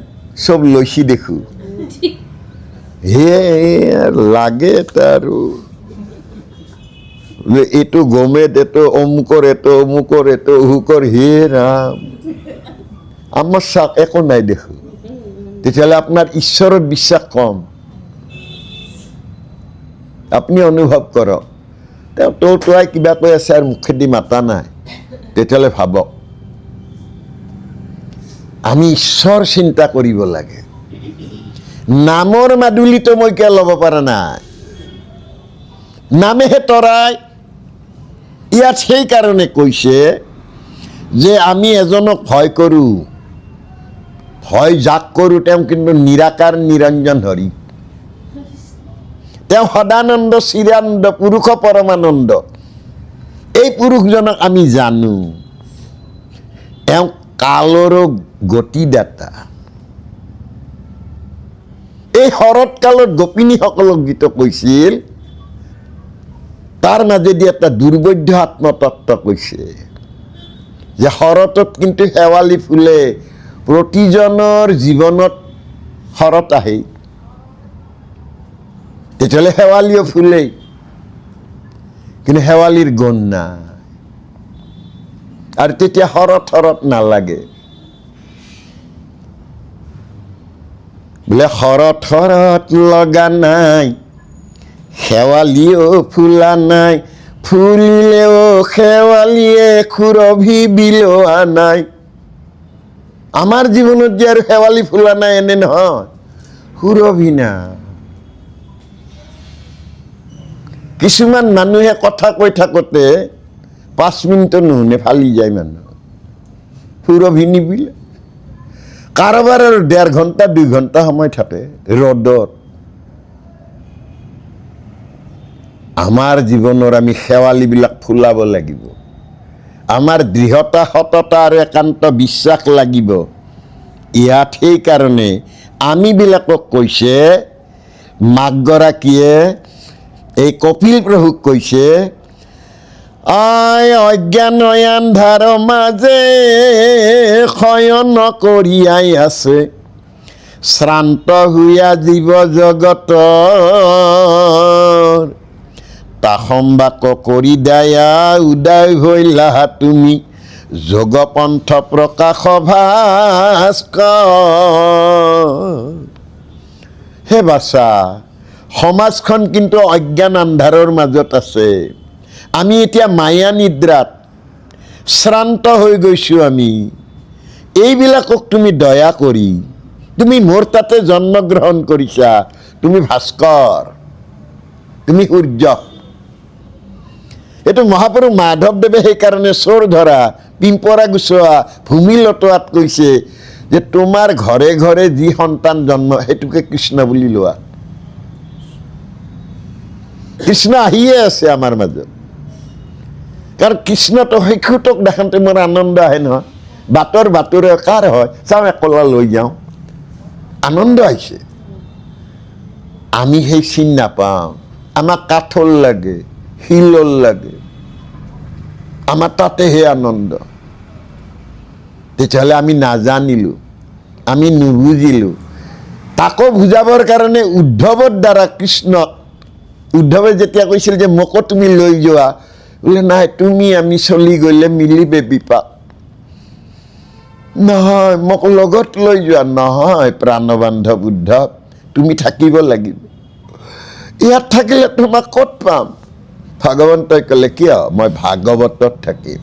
চব লৈছি দেখোঁ। হে লাগে এটা আৰু, এইটো গমেদ, এইটো অমুকৰ, এইটো অমুকৰ, এইটো অহুকৰ, হে ৰাম, আমাৰ চাক একো নাই দেখোঁ। তেতিয়াহ'লে আপোনাৰ ঈশ্বৰৰ বিশ্বাস কম। আপুনি অনুভৱ কৰক, তেওঁ তোৱাই কিবা কৈ আছে আৰু মুখেদি মাতা নাই, তেতিয়াহ'লে ভাবক। আমি ঈশ্বৰ চিন্তা কৰিব লাগে। নামৰ মাদুলিটো মই কিয় ল'ব পৰা নাই? নামেহে তৰাই। ইয়াত সেইকাৰণে কৈছে যে আমি এজনক ভয় কৰোঁ, ভয় যাক কৰোঁ তেওঁ কিন্তু নিৰাকাৰ নিৰঞ্জন হৰি। তেওঁ সদানন্দ, চিৰানন্দ, পুৰুষ পৰমানন্দ। এই পুৰুষজনক আমি জানো, তেওঁ কালৰো গতিদাতা। এই শৰৎকালত গোপিনীসকলক যিটো কৈছিল, তাৰ মাজেদি এটা দুৰ্বোধ্য আত্মতত্ত্ব কৈছে যে শৰতত কিন্তু শেৱালি ফুলে, প্ৰতিজনৰ জীৱনত শৰৎ আহে, তেতিয়াহ'লে শেৱালিও ফুলেই, কিন্তু শেৱালিৰ গুণ নাই। আৰু তেতিয়া শৰৎ নালাগে। বোলে শৰৎ লগা নাই, শেৱালিও ফুলা নাই, ফুলিলেও শেৱালিয়ে সুৰভি বিলোৱা নাই। আমাৰ জীৱনত যে আৰু শেৱালি ফুলা নাই এনে নহয়, সুৰভি নাই। কিছুমান মানুহে কথা কৈ থাকোঁতে 5 মিনিটো নুশুনে, ফালি যায় মানুহ, সুৰভি নিবিলে। কাৰোবাৰ আৰু 1.5 ঘণ্টা 2 ঘণ্টা সময় থাকে ৰ'দত। আমাৰ জীৱনৰ আমি শেৱালিবিলাক ফুলাব লাগিব। আমাৰ দৃঢ়তা, সততা আৰু একান্ত বিশ্বাস লাগিব। ইয়াত সেইকাৰণে আমিবিলাকক কৈছে, মাকগৰাকীয়ে এই কপিল প্ৰভুক কৈছে, আই অজ্ঞান আন্ধাৰ মাজে শয়ন কৰিয়াই আছে, শ্ৰান্ত হুয়া জীৱ জগতৰ, তাসম্বাক কৰি দায়া উদয় হৈলা তুমি, যোগপন্থ প্ৰকাশ ভাস্কৰ। হে বাছা, সমাজখন কিন্তু অজ্ঞান আন্ধাৰৰ মাজত আছে। আমি এতিয়া মায়া নিদ্ৰাত শ্ৰান্ত হৈ গৈছোঁ। আমি এইবিলাকক তুমি দয়া কৰি, তুমি মোৰ তাতে জন্মগ্ৰহণ কৰিছা, তুমি ভাস্কৰ, তুমি সূৰ্য। এইটো মহাপুৰুষ মাধৱদেৱে সেইকাৰণে চোৰ ধৰা, পিম্পৰা গুচোৱা, ভূমি লটোৱাত কৈছে যে তোমাৰ ঘৰে ঘৰে যি সন্তান জন্ম, সেইটোকে কৃষ্ণ বুলি লোৱা। কৃষ্ণ আহিয়ে আছে আমাৰ মাজত। কাৰণ কৃষ্ণটো শিশুটোক দেখাওঁতে মোৰ আনন্দ আহে নহয়। বাটৰে কাৰ হয় চাওঁ, একলা লৈ যাওঁ, আনন্দ আহিছে। আমি সেই চিন নাপাওঁ। আমাক কাঠল লাগে, শিলল লাগে, আমাৰ তাতে সেই আনন্দ। তেতিয়াহ'লে আমি নাজানিলোঁ, আমি নুবুজিলোঁ। তাকো বুজাবৰ কাৰণে উদ্ধৱৰ দ্বাৰা কৃষ্ণক, উদ্ধৱে যেতিয়া কৈছিল যে মোকো তুমি লৈ যোৱা, বোলে নাই, তুমি আমি চলি গ'লে মিলিবে বিপাক। নহয়, মোক লগত লৈ যোৱা। নহয় প্ৰাণবান্ধৱ উদ্ধৱ, তুমি থাকিব লাগিব। ইয়াত থাকিলে তোমাক ক'ত পাম? ভগৱন্তই ক'লে, কিয়? মই ভাগৱতত থাকিম।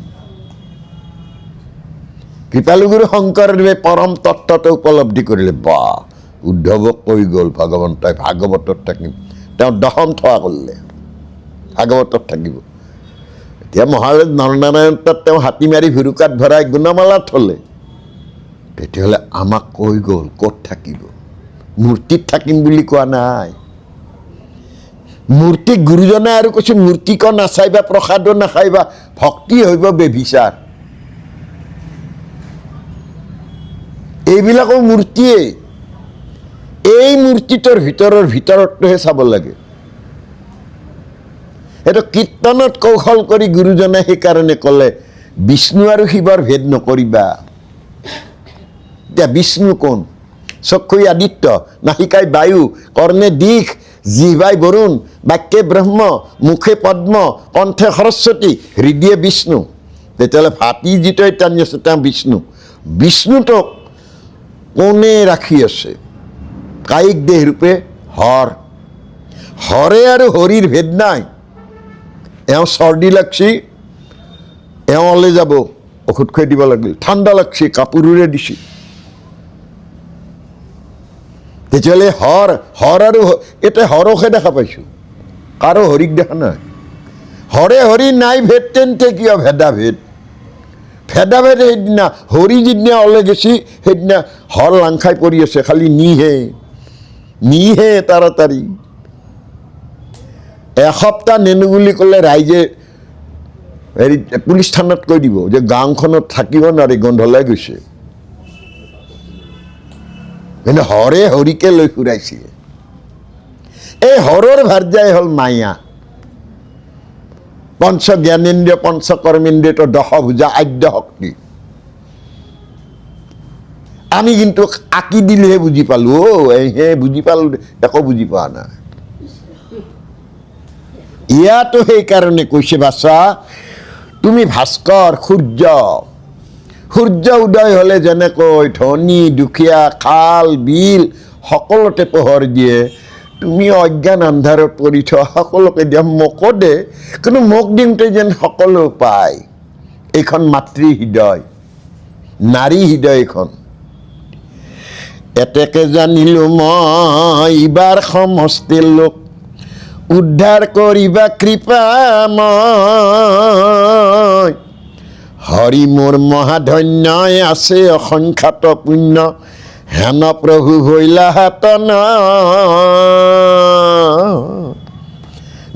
কৃপালুগুৰু শংকৰদেৱে পৰম তত্ত্বটো উপলব্ধি কৰিলে। বা, উদ্ধৱক কৈ গ'ল ভগৱন্তই ভাগৱতত থাকিম। তেওঁ 10ম থোৱা কৰিলে, ভাগৱতত থাকিব। এতিয়া মহাৰাজ নৰনাৰায়ণ তাত তেওঁ হাতী মাৰি ভুৰুকাত ভৰাই গুণমালা থলে। তেতিয়াহ'লে আমাক কৈ গ'ল ক'ত থাকিব? মূৰ্তিত থাকিম বুলি কোৱা নাই। মূৰ্তিক গুৰুজনে আৰু কৈছে মূৰ্তিক নাচাইবা, প্ৰসাদো নাখাইবা, ভক্তি হইব বেভিচাৰ। এইবিলাকো মূৰ্তিয়ে। এই মূৰ্তিটোৰ ভিতৰতহে চাব লাগে। এইটো কীৰ্তনত কৌশল কৰি গুৰুজনে সেইকাৰণে ক'লে বিষ্ণু আৰু শিৱৰ ভেদ নকৰিবা। এতিয়া বিষ্ণু কোন? চক্ষুই আদিত্য, নাসিকাই বায়ু, কৰ্ণে দিশ, জিহ্বাই বৰুণ, বাক্যে ব্ৰহ্ম, মুখে পদ্ম, কণ্ঠে সৰস্বতী, হৃদয়ে বিষ্ণু। তেতিয়াহ'লে ভাতি যিটো টানি আছে তেওঁ বিষ্ণু। বিষ্ণুটোক কোনে ৰাখি আছে? কায়িক দেহ ৰূপে হৰ। হৰে আৰু হৰিৰ ভেদ নাই। এওঁ চৰ্দি লাগছি, এওঁ ওলাই যাব, ঔষধ খুৱাই দিব লাগিল। ঠাণ্ডা লাগছি, কাপোৰেৰে দিছি। তেতিয়াহ'লে হৰ আৰু এতিয়া হৰকহে দেখা পাইছোঁ, কাৰো হৰিক দেখা নাই। হৰে হৰি নাই ভেদ, তেন্তে কিয় ভেদাভেদ? ভেদাভেদ সেইদিনা হৰি যিদিনা ওলাই গেছি সেইদিনা হৰ লাংখাই পৰি আছে, খালি নিহে তাড়াতাড়ি। এসপ্তাহ নেনো বুলি ক'লে ৰাইজে হেৰি পুলিচ থানাত কৈ দিব যে গাঁওখনত থাকিব নোৱাৰি, গোন্ধলাই গৈছে। কিন্তু হৰে হৰিকে লৈ ফুৰাইছিল। এই হৰৰ ভাৰ্যাই হ'ল মায়া। পঞ্চ জ্ঞানেন্দ্ৰিয়, পঞ্চ কৰ্মেন্দ্ৰিয়টো দশভুজা আদ্য শক্তি। আমি কিন্তু আঁকি দিলেহে বুজি পালো। বুজি পালো, একো বুজি পোৱা নাই। ইয়াতো সেইকাৰণে কৈছে বাছা, তুমি ভাস্কৰ, সূৰ্য উদয় হ'লে যেনেকৈ ধনী দুখীয়া খাল বিল সকলোতে পোহৰ দিয়ে, তুমি অজ্ঞান আন্ধাৰত পৰি থোৱা সকলোকে দিয়া, মোকো দে, কিন্তু মোক দিওঁতে যেন সকলো পায়। এইখন মাতৃ হৃদয়, নাৰী হৃদয় এইখন। এতেকে জানিলো মই এইবাৰ সমষ্টি লোক, উদ্ধাৰ কৰিবা কৃপাময়। হৰি মোৰ মহাধন্যই আছে অসংখ্যাত পুণ্য, হেন প্ৰভু হৈলা হাতন।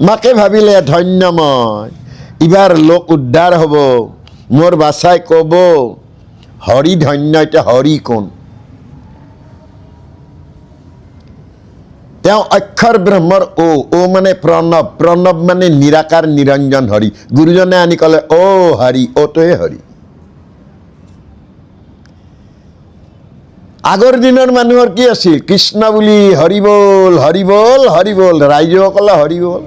মাকে ভাবিলে ধন্য মই, এইবাৰ লোক উদ্ধাৰ হ'ব, মোৰ বাচাই ক'ব হৰি ধন্য। এতিয়া হৰি কোন? তেওঁ অক্ষৰ ব্ৰহ্মৰ অ মানে প্ৰণৱ, প্ৰণৱ মানে নিৰাকাৰ নিৰঞ্জন হৰি। গুৰুজনে আনি ক'লে অ হৰি, অটোৱে হৰি। আগৰ দিনৰ মানুহৰ কি আছিল? কৃষ্ণ বুলি হৰি বল হৰি বল হৰি বল, ৰাইজেও ক'লে হৰি বল।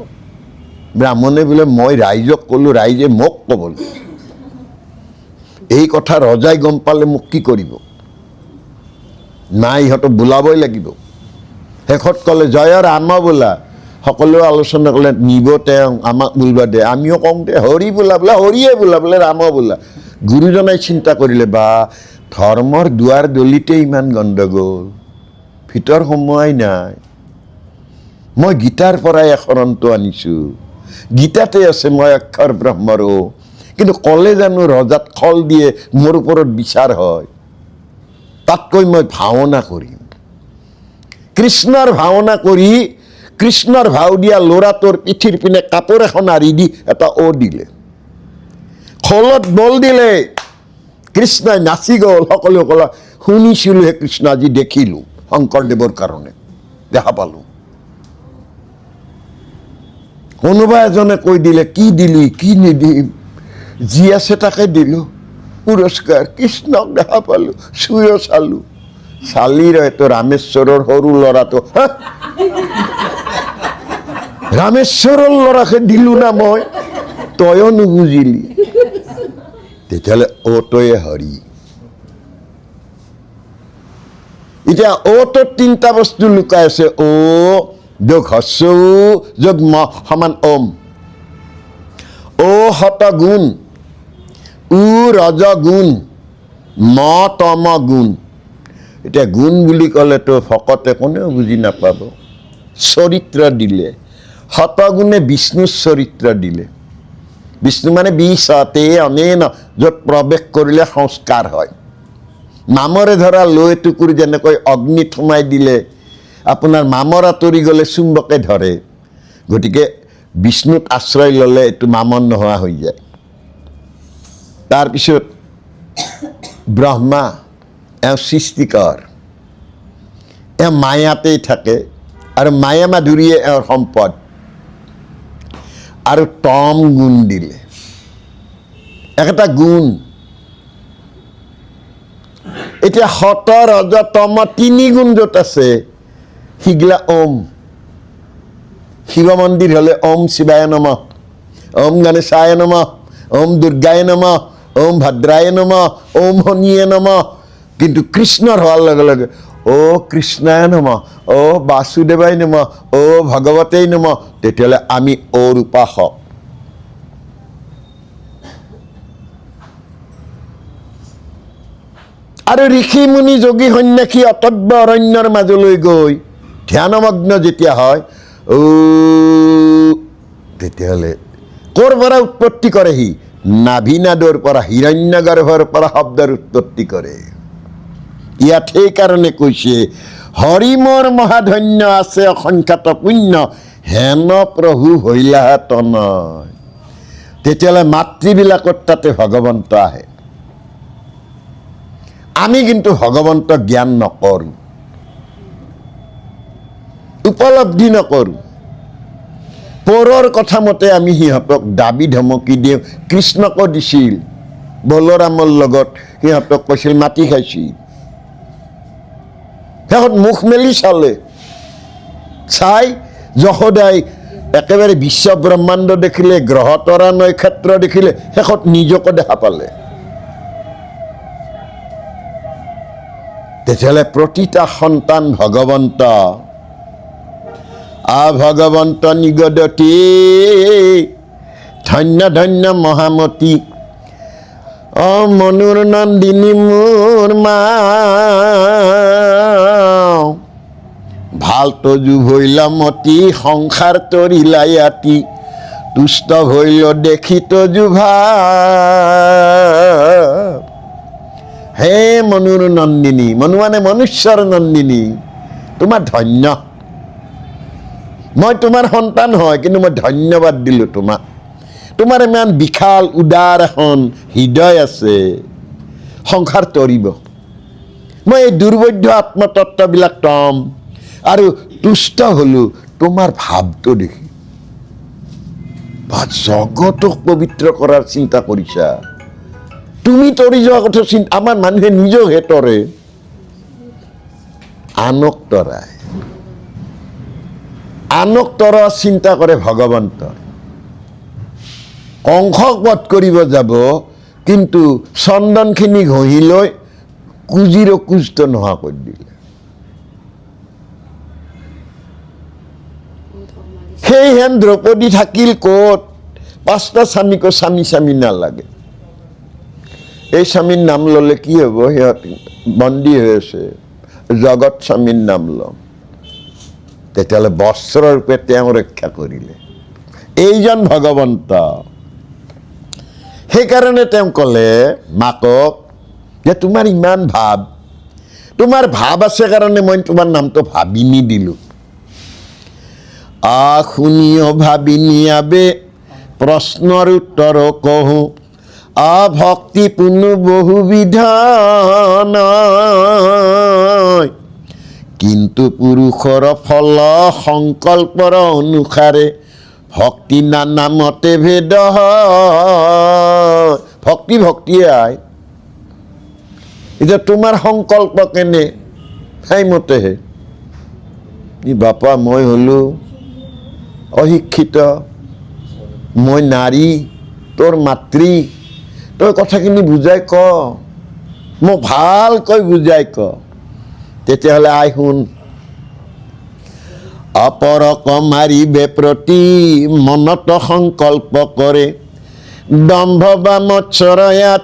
ব্ৰাহ্মণে বোলে মই ৰাইজক ক'লো, ৰাইজে মোক ক'বল। এই কথা ৰজাই গম পালে মোক কি কৰিব? নাই, ইহঁতক বোলাবই লাগিব। শেষত ক'লে জয় ৰাম বোলা। সকলোৱে আলোচনা কৰিলে নিব তেওঁ, আমাক বোলবা দে। আমিও কওঁ দে হৰি বোলা, বোলে হৰিয়ে বোলা, বোলে ৰাম বোলা। গুৰুজনাই চিন্তা কৰিলে বা ধৰ্মৰ দুৱাৰ দলিতে ইমান গণ্ডগোল, ভিতৰ সোমোৱাই নাই। মই গীতাৰ পৰাই এশৰণটো আনিছোঁ, গীতাতে আছে মই অক্ষৰ ব্ৰহ্মৰো, কিন্তু ক'লে জানো ৰজাত খল দিয়ে, মোৰ ওপৰত বিচাৰ হয়। তাতকৈ মই ভাওনা কৰিম। কৃষ্ণৰ ভাওনা কৰি কৃষ্ণৰ ভাও দিয়া ল'ৰাটোৰ পিঠিৰ পিনে কাপোৰ এখন আৰি দি এটা দিলে, খোলত বল দিলে। কৃষ্ণই নাচি গ'ল। সকলোৱে ক'লা শুনিছিলোঁ হে কৃষ্ণ, আজি দেখিলোঁ শংকৰদেৱৰ কাৰণে দেখা পালোঁ। কোনোবা এজনে কৈ দিলে কি দিলি, কি নিদিম, যি আছে তাকে দিলোঁ পুৰস্কাৰ। কৃষ্ণক দেখা পালোঁ, চুইও চালোঁ। চালি ৰয়তো ৰামেশ্বৰৰ সৰু ল'ৰাটো, ৰামেশ্বৰৰ ল'ৰাকে দিলোঁ না মই, তয়ো নুবুজিলি। তেতিয়াহ'লে তয়ে হৰি। এতিয়া তোৰ তিনিটা বস্তু লুকাই আছে। যোগ হস্য যোগ ম সমান ওম। শত গুণ, ৰজ গুণ, ম তম গুণ। এতিয়া গুণ বুলি ক'লেতো ভকতে কোনেও বুজি নাপাব। চৰিত্ৰ দিলে, শতগুণে বিষ্ণুৰ চৰিত্ৰ দিলে। বিষ্ণু মানে বিশতে অনেন, য'ত প্ৰৱেশ কৰিলে সংস্কাৰ হয়। মামৰে ধৰা লৈ এটুকুৰ যেনেকৈ অগ্নিত সোমাই দিলে আপোনাৰ মামৰ আঁতৰি গ'লে চুম্বকে ধৰে, গতিকে বিষ্ণুত আশ্ৰয় ল'লে এইটো মামন নোহোৱা হৈ যায়। তাৰপিছত ব্ৰহ্মা এওঁ সৃষ্টিকৰ, এওঁ মায়াতেই থাকে আৰু মায়া মাধুৰীয়ে এওঁৰ সম্পদ। আৰু তম গুণ দিলে, একটা গুণ। এতিয়া সত ৰজ তম তিনি গুণ য'ত আছে সিগিলা ওম। শিৱ মন্দিৰ হ'লে ওম শিৱায় নমঃ, ওম গণেশায় নমঃ, ওম দুৰ্গায় নমঃ, ওম ভদ্ৰায় নমঃ, ওম শনিয়ে নমঃ। কিন্তু কৃষ্ণৰ হোৱাৰ লগে লগে অ কৃষ্ণায় নমঃ, অ বাসুদেৱায় নমঃ, অ ভগৱতেই নমঃ। তেতিয়াহ'লে আমি অৰ উপাসক। আৰু ঋষি মুনি যোগী সন্ন্যাসী অটব্য অৰণ্যৰ মাজলৈ গৈ ধ্যানমগ্ন যেতিয়া হয়, তেতিয়াহ'লে ক'ৰ পৰা উৎপত্তি কৰে সি? নাভিনাদৰ পৰা, হিৰণ্যগৰ্ভৰ পৰা শব্দৰ উৎপত্তি কৰে। ইয়াত সেইকাৰণে কৈছে হৰি মোৰ মহাধন্য আছে অসংখ্যাত পুণ্য, হেন প্ৰভু হৈলাহে তনয়। তেতিয়াহ'লে মাতৃবিলাকৰ তাতে ভগৱন্ত আহে। আমি কিন্তু ভগৱন্ত জ্ঞান নকৰোঁ, উপলব্ধি নকৰোঁ। পৰৰ কথা মতে আমি সিহঁতক দাবী ধমকি দিওঁ। কৃষ্ণকো দিছিল, বলৰামৰ লগত সিহঁতক কৈছিল মাটি খাইছিল। শেষত মুখ মেলি চালে, চাই যশোদাই একেবাৰে বিশ্ব ব্ৰহ্মাণ্ড দেখিলে, গ্ৰহ তৰা নক্ষত্ৰ দেখিলে, শেষত নিজকে দেখা পালে। তেতিয়াহ'লে প্ৰতিটা সন্তান ভগৱন্ত। ভগৱন্ত নিগদতি ধন্য ধন্য মহামতী, মনুৰ নন্দিনী মোৰ মা। ভাল তজু ভৈল মতি সংসাৰ তৰিলায়াতি, তুষ্ট ভৈল দেখি তজু ভাৱ। হে মনুৰ নন্দিনী, মনু মানে মনুষ্যৰ নন্দিনী, তোমাৰ ধন্য। মই তোমাৰ সন্তান হয়, কিন্তু মই ধন্যবাদ দিলোঁ তোমাক। তোমাৰ ইমান বিশাল উদাৰ এখন হৃদয় আছে, সংসাৰ তৰিব। মই এই দুৰ্বোধ্য আত্মতত্ত্ববিলাক তম আৰু তুষ্ট হ'লোঁ তোমাৰ ভাৱটো দেখি। জগতক পবিত্ৰ কৰাৰ চিন্তা কৰিছা, তুমি তৰি যোৱা কথা চিন্তা। আমাৰ মানুহে নিজকহে তৰে, আনক তৰায়। আনক তৰা চিন্তা কৰে ভগৱন্ত। কংসক বধ কৰিব যাব, কিন্তু চন্দনখিনি ঘঁহি লৈ কুজিৰ কুজটো নোহোৱা কৰি দিলে। সেইহেন দ্ৰৌপদী থাকিল ক'ত? পাঁচটা স্বামীকো স্বামী স্বামী নালাগে। এই স্বামীৰ নাম ল'লে কি হ'ব? সিহঁত বন্দী হৈ আছে, জগত স্বামীৰ নাম ল'ম। তেতিয়াহ'লে বস্ত্ৰৰূপে তেওঁ ৰক্ষা কৰিলে। এইজন ভগৱন্ত। সেইকাৰণে তেওঁ ক'লে মাকক যে তোমাৰ ইমান ভাৱ, তোমাৰ ভাৱ আছে কাৰণে মই তোমাৰ নামটো ভাবিনী দিলোঁ। শুনিও ভাবিনী আবে প্ৰশ্নৰ উত্তৰ কহোঁ, ভক্তি পুনু বহুবিধ নয়, কিন্তু পুৰুষৰ ফল সংকল্পৰ অনুসাৰে ভক্তি নানা মতে ভেদ হয়। ভক্তি ভক্তিয়ে আয়। এতিয়া তোমাৰ সংকল্প কেনে সেইমতেহে। বাপা মই হ'লোঁ অশিক্ষিত, মই নাৰী, তোৰ মাতৃ, তই কথাখিনি বুজাই ক, মোক ভালকৈ বুজাই ক। তেতিয়াহ'লে আই শুন। অপৰক মাৰিবে প্ৰতি মনত সংকল্প কৰে, দম্ভ বা মৎসৰয়াতিশয়,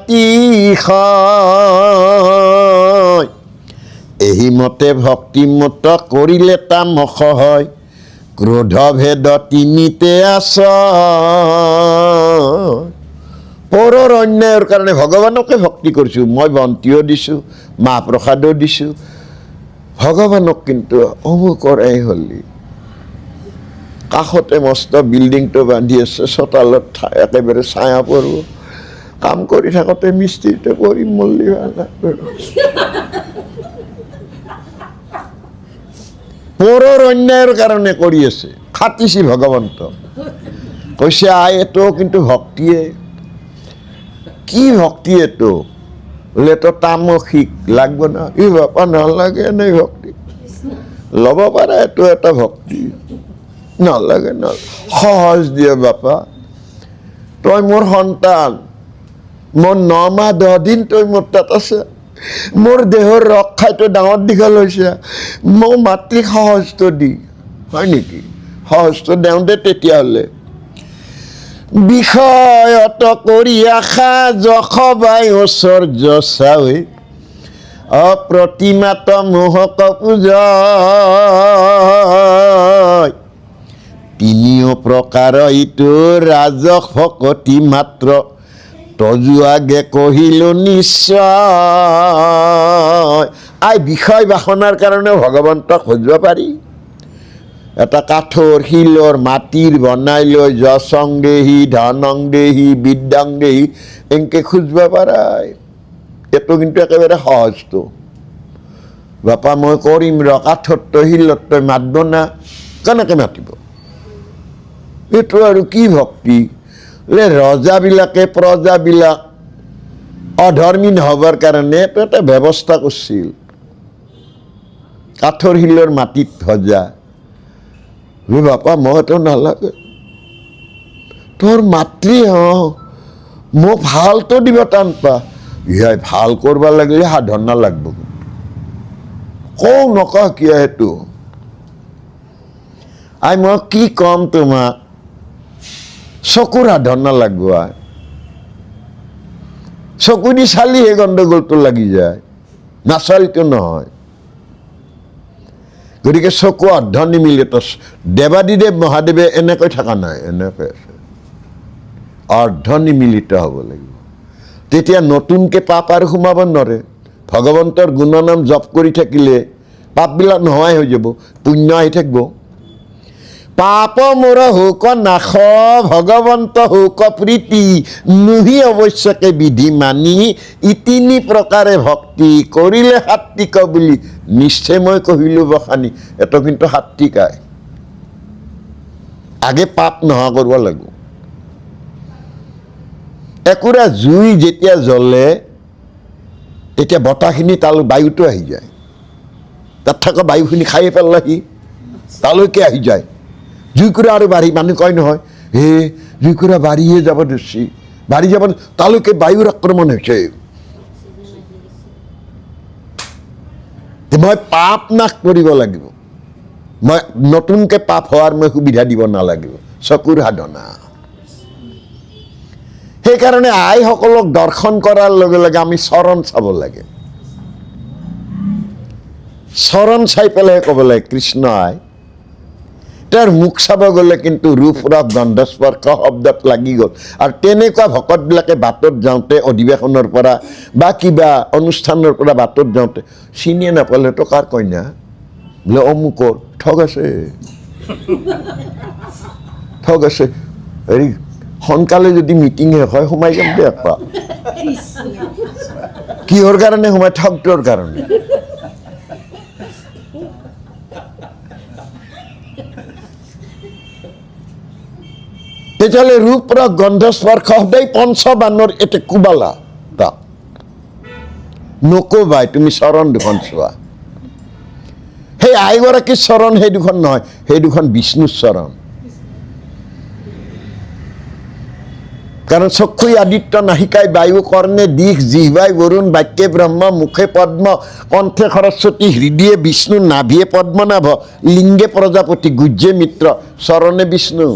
এই মতে ভক্তিমত কৰিলে তামস হয়, ক্ৰোধ ভেদ তিনিতে আছ। পৰৰ অন্যায়ৰ কাৰণে ভগৱানকে ভক্তি কৰিছোঁ, মই বন্তিও দিছোঁ, মাহ প্ৰসাদো দিছোঁ ভগৱানক, কিন্তু অমুকৰ এই হলি কাষতে মস্ত বিল্ডিংটো বান্ধি আছে, চোতালত একেবাৰে ছায়া পৰিব, কাম কৰি থাকোঁতে মিস্ত্ৰীটো কৰি মল্লি পৰৰ অন্যায়ৰ কাৰণে কৰি আছে, খাটিছে ভগৱন্ত। কৈছে আই এইটো কিন্তু ভক্তিয়ে। কি ভক্তি এইটো? বোলে তো তামসিক লাগব না, ই বাপা নালাগে এনেই ভক্তি, ল'ব পাৰা এইটো এটা ভক্তি, নালাগে না, সহজ দিয়ে বাপা, তই মোৰ সন্তান, মোৰ 9 মাহ 10 দিন তই মোৰ তাত আছে, মোৰ দেহৰ ৰস খাইতো ডাঙৰ দীঘল হৈছে, মোৰ মাতৃক সহজটো দি, হয় নেকি? সহজটো দেওঁতে তেতিয়াহ'লে বিষয়ত কৰি আশা যশবাই ঐশ্বৰ্য চাই অপ্ৰতিমাত মোহক পূজয়, তিনিও প্ৰকাৰ ইটো ৰাজস ভকতি মাত্ৰ, তজু আগে কহিলো নিশ্চয়। আই বিষয় বাসনাৰ কাৰণে ভগৱন্তক খুজিব পাৰি। এটা কাঠৰ শিলৰ মাটিৰ বনাই লৈ যশং দেহি ধনং দেহি বিদ্যাং দেহি এনেকৈ খুজিব পাৰাই, এইটো কিন্তু একেবাৰে সহজটো। বাপা মই কৰিম ৰ, কাঠত তই শিলত তই মাতব না, কেনেকৈ মাতিব? এইটো আৰু কি ভক্তি? বোলে ৰজাবিলাকে প্ৰজাবিলাক অধৰ্মী নহবৰ কাৰণে এইটো এটা ব্যৱস্থা কৰিছিল, কাঠৰ শিলৰ মাটিত ভজা। বাপা মই এইটো নালাগে, তোৰ মাতৃ মোক ভালটো দিব টান পা, ইয়াই ভাল কৰিব লাগিলে সাধনা লাগব, কওঁ নকওঁ কিয় সেইটো? আই মই কি ক'ম তোমাক, চকুৰ সাধনা লাগব। চকু দি চালিহে গণ্ডগোলটো লাগি যায়, নাচালিতো নহয়। গতিকে চকু অৰ্ধ নিমিলিত। দেৱাদিদেৱ মহাদেৱে এনেকৈ থকা নাই, এনেকৈ আছে, অৰ্ধ নিমিলিত হ'ব লাগিব, তেতিয়া নতুনকৈ পাপ আৰু সোমাব নোৱাৰে। ভগৱন্তৰ গুণনাম জপ কৰি থাকিলে পাপবিলাক নোহোৱাই হৈ যাব, পুণ্য আহি থাকিব। পাপ মোৰ হৌক নাশ ভগৱন্ত হৌক প্ৰীতি, নুহি অৱশ্যকে বিধি মানি, ইতিনি প্ৰকাৰে ভক্তি কৰিলে সাত্বিক বুলি নিশ্চয় মই কহিলোঁ বখানি। এইটো কিন্তু সাত্বিকাই, আগে পাপ নোহোৱা কৰিব লাগিব। একুৰা জুই যেতিয়া জ্বলে তেতিয়া বতাহখিনি তালৈ বায়ুটো আহি যায়, তাত থকা বায়ুখিনি খাই পেলাহি তালৈকে আহি যায়। জুইকুৰা আৰু বাঢ়ি, মানুহ কয় নহয় হে জুইকুৰা বাঢ়িয়ে যাব ধৰিছে, বাঢ়ি যাব, তালৈকে বায়ুৰ আক্ৰমণ হৈছে। মই পাপ নাশ কৰিব লাগিব, মই নতুনকৈ পাপ হোৱাৰ মই সুবিধা দিব নালাগিব, চকুৰ সাধনা। সেইকাৰণে আইসকলক দৰ্শন কৰাৰ লগে লগে আমি চৰণ চাব লাগে, চৰণ চাই পেলাই ক'ব লাগে কৃষ্ণ আই। তেওঁৰ মুখ চাব গ'লে কিন্তু ৰূপ ৰস গন্ধ স্পৰ্শ শব্দত লাগি গ'ল। আৰু তেনেকুৱা ভকতবিলাকে বাটত যাওঁতে, অধিৱেশনৰ পৰা বা কিবা অনুষ্ঠানৰ পৰা বাটত যাওঁতে চিনিয়ে নাপালে, তো কাৰ কইনা? বোলে অমুকৰ। ঠগ আছে, ঠগ আছে। হেৰি সোনকালে যদি মিটিং শেষ হয় সোমাই যাম দে এপাক। কিহৰ কাৰণে সোমাই? ঠগটোৰ কাৰণে। তেতিয়াহ'লে ৰূপ ৰস গন্ধ স্পৰ্শ সদায় পঞ্চবানৰ এতে কোবালা তাক নকবাই, তুমি চৰণ দুখন চোৱা। সেই আইগৰাকীৰ চৰণ সেই দুখন নহয়, সেই দুখন বিষ্ণুৰ চৰণ। কাৰণ চক্ষুই আদিত্য, নাহিকাই বায়ু, কৰ্ণে দিশ, জিহ্বাই বৰুণ, বাক্যে ব্ৰহ্ম, মুখে পদ্ম, কণ্ঠে সৰস্বতী, হৃদয়ে বিষ্ণু, নাভিয়ে পদ্মনাভ, লিংগে প্ৰজাপতি, গুজ্জে মিত্ৰ, চৰণে বিষ্ণু।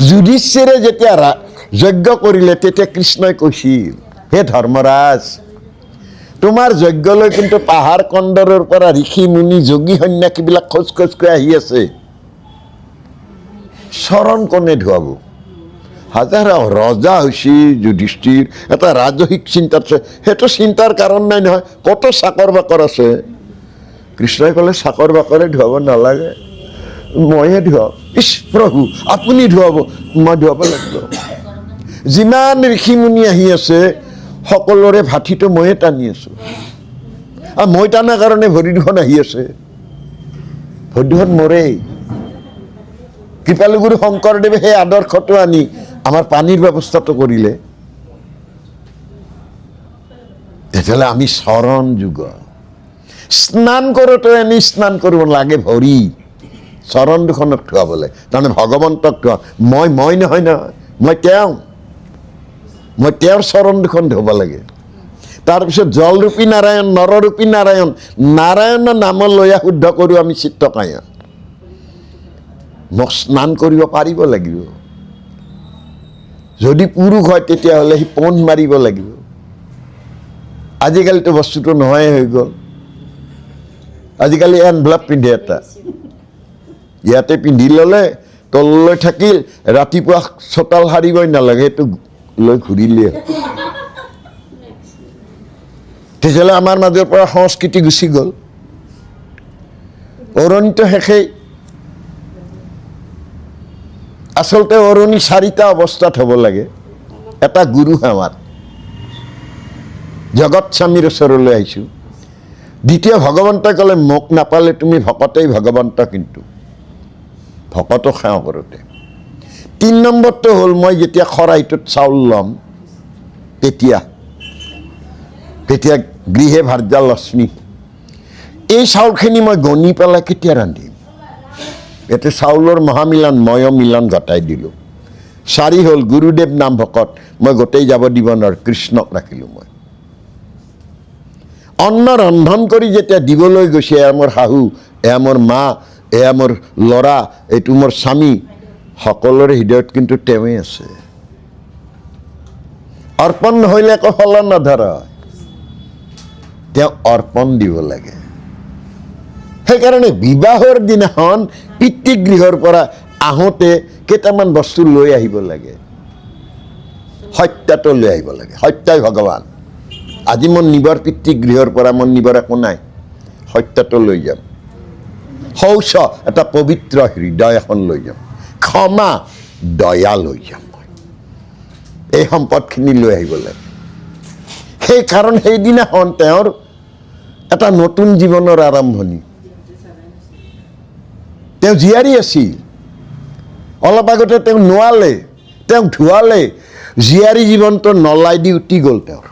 যুধিষ্ঠিৰে যেতিয়া যজ্ঞ কৰিলে তেতিয়া কৃষ্ণই কৈছিল, হে ধৰ্মৰাজ, তোমাৰ যজ্ঞলৈ কিন্তু পাহাৰ কন্দৰৰ পৰা ঋষি মুনি যোগী সন্যাসীবিলাক খোজ খোজকৈ আহি আছে, চৰণ কোনে ধুৱাব? হাজাৰ ৰজা হৈছে যুধিষ্ঠিৰ এটা ৰাজসিক চিন্তাত আছে সেইটো চিন্তাৰ কাৰণ নাই নহয় কত চাকৰ বাকৰ আছে কৃষ্ণই ক'লে চাকৰ বাকৰে ধুৱাব নালাগে মইহে ধুৱাম ইছ প্ৰভু আপুনি ধুৱাব মই ধুৱাব লাগিব যিমান ঋষিমুনি আহি আছে সকলোৰে ভাঠিটো ময়ে টানি আছো আৰু মই টানাৰ কাৰণে ভৰি দুখন আহি আছে ভৰি দুখন মৰেই কৃপালু গুৰু শংকৰদেৱে সেই আদৰ্শটো আনি আমাৰ পানীৰ ব্যৱস্থাটো কৰিলে তেতিয়াহ'লে আমি চৰণ যুগ স্নান কৰোঁতে আমি স্নান কৰিব লাগে ভৰি চৰণ দুখনক ধুৱাবলৈ তাৰমানে ভগৱন্তক ধোৱা মই নহয় নহয় মই তেওঁৰ চৰণ দুখন ধুব লাগে তাৰপিছত জলৰূপী নাৰায়ণ নৰৰূপী নাৰায়ণ নাৰায়ণৰ নাম লৈয়া শুদ্ধ কৰোঁ আমি চিত্তকায়া মোক স্নান কৰিব পাৰিব লাগিব যদি পুৰুষ হয় তেতিয়াহ'লে সি পোন মাৰিব লাগিব আজিকালিতো বস্তুটো নহয়ে হৈ গ'ল আজিকালি এনভেলপ পিন্ধে এটা ইয়াতে পিন্ধি ল'লে তললৈ থাকিল ৰাতিপুৱা চোতাল সাৰিবই নালাগে সেইটো লৈ ঘূৰিলে তেতিয়াহ'লে আমাৰ মাজৰ পৰা সংস্কৃতি গুচি গ'ল অৰণিতো শেষেই আচলতে অৰণি চাৰিটা অৱস্থাত হ'ব লাগে এটা গুৰু সেৱাত জগত স্বামীৰ ওচৰলৈ আহিছোঁ দ্বিতীয় ভগৱন্তই ক'লে মোক নাপালে তুমি ভকতেই ভগৱন্ত কিন্তু ভকতক সেৱা কৰোঁতে 3 নম্বৰটো হ'ল মই যেতিয়া খৰাহিটোত চাউল ল'ম তেতিয়া গৃহে ভাৰ্যা লক্ষ্মী এই চাউলখিনি মই গণি পেলাই কেতিয়া ৰান্ধিম এতে চাউলৰ মহামিলন ময় মিলন ঘটাই দিলোঁ 4 হ'ল গুৰুদেৱ নাম ভকত মই গোটেই যাব দিব নোৱাৰোঁ কৃষ্ণক ৰাখিলোঁ মই অন্ন ৰন্ধন কৰি যেতিয়া দিবলৈ গৈছে এয়া মোৰ শাহু এয়া মোৰ মা এয়া মোৰ ল'ৰা এইটো মোৰ স্বামী সকলোৰে হৃদয়ত কিন্তু তেওঁৱেই আছে অৰ্পণ নহ'লে একো ফল নধৰা তেওঁ অৰ্পণ দিব লাগে সেইকাৰণে বিবাহৰ দিনাখন পিতৃগৃহৰ পৰা আহোঁতে কেইটামান বস্তু লৈ আহিব লাগে সত্যটো লৈ আহিব লাগে সত্যই ভগৱান আজি মোৰ নিবৰ পিতৃগৃহৰ পৰা মোৰ নিবৰ একো নাই সত্যটো লৈ যাম শৌচ এটা পবিত্ৰ হৃদয় এখন লৈ যাম ক্ষমা দয়া লৈ যাম মই এই সম্পদখিনি লৈ আহিব লাগে সেইকাৰণ সেইদিনাখন তেওঁৰ এটা নতুন জীৱনৰ আৰম্ভণি তেওঁ জীয়াৰী আছিল অলপ আগতে তেওঁ নোৱালে তেওঁক ধুৱালে জীয়াৰী জীৱনটো নলাই দি উটি গ'ল তেওঁৰ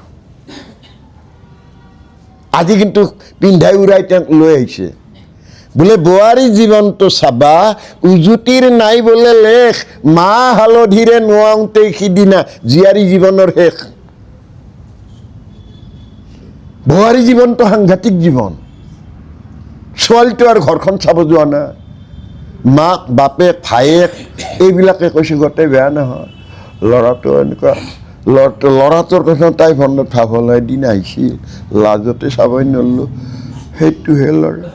আজি কিন্তু পিন্ধাই উৰাই তেওঁক লৈ আহিছে বোলে বোৱাৰী জীৱনটো চাবা উজুতিৰ নাই বোলে লেখ মাহ হালধিৰে নোৱাওঁতেই সিদিনা জীয়াৰী জীৱনৰ শেষ বোৱাৰী জীৱনটো সাংঘাতিক জীৱন ছোৱালীটো আৰু ঘৰখন চাব যোৱা নাই মাক বাপেক ভায়েক এইবিলাকে কৈছে গোটেই বেয়া নহয় ল'ৰাটো এনেকুৱা ল'ৰাটোৰ কথা তাই মনত ভাবলৈ দিন আহিছিল লাজতে চাবই নোৱাৰিলোঁ সেইটোহে ল'ৰা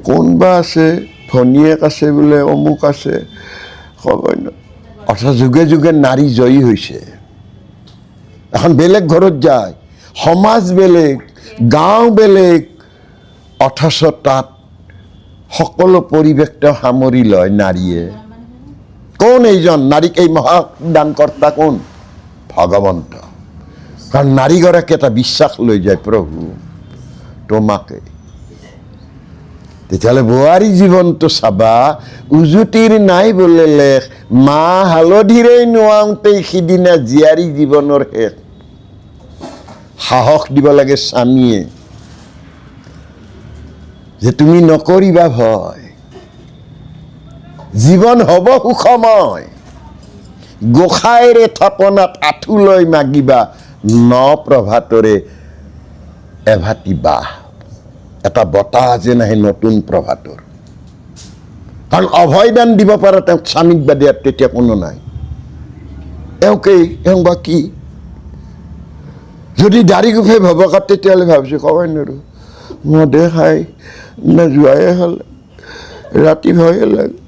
কোনবা আছে ভনীয়েক আছে বোলে অমুক আছে ক'বই ন অৰ্থাৎ যুগে যুগে নাৰী জয়ী হৈছে এখন বেলেগ ঘৰত যায় সমাজ বেলেগ গাঁও বেলেগ অথচ তাত সকলো পৰিৱেশ তেওঁ সামৰি লয় নাৰীয়ে কোন এইজন নাৰীক এই মহাদানকৰ্তা কোন ভগৱন্ত কাৰণ নাৰীগৰাকী এটা বিশ্বাস লৈ যায় প্ৰভু তোমাকে তেতিয়াহ'লে বোৱাৰী জীৱনটো চাবা উজুতিৰ নাই বোলে লেখ মাহ হালধিৰেই নোৱাওঁতেই সিদিনা জীয়াৰী জীৱনৰ শেষ সাহস দিব লাগে স্বামীয়ে যে তুমি নকৰিবা ভয় জীৱন হ'ব সুখময় গোসাঁইৰে থাপনাত আঁঠু লৈ মাগিবা ন প্ৰভাতৰে এভাটি বাহ এটা বতাহ যেন আহে নতুন প্ৰভাতৰ কাৰণ অভয়দান দিব পৰা তেওঁক স্বামীক বাদে তেতিয়া কোনো নাই এওঁ বা কি যদি দাড়ি গোফে ভবকাত তেতিয়াহ'লে ভাবিছোঁ ক'বই নোৱাৰোঁ মদে খাই নোযোৱাই হ'ল ৰাতি ভয়ে লাগে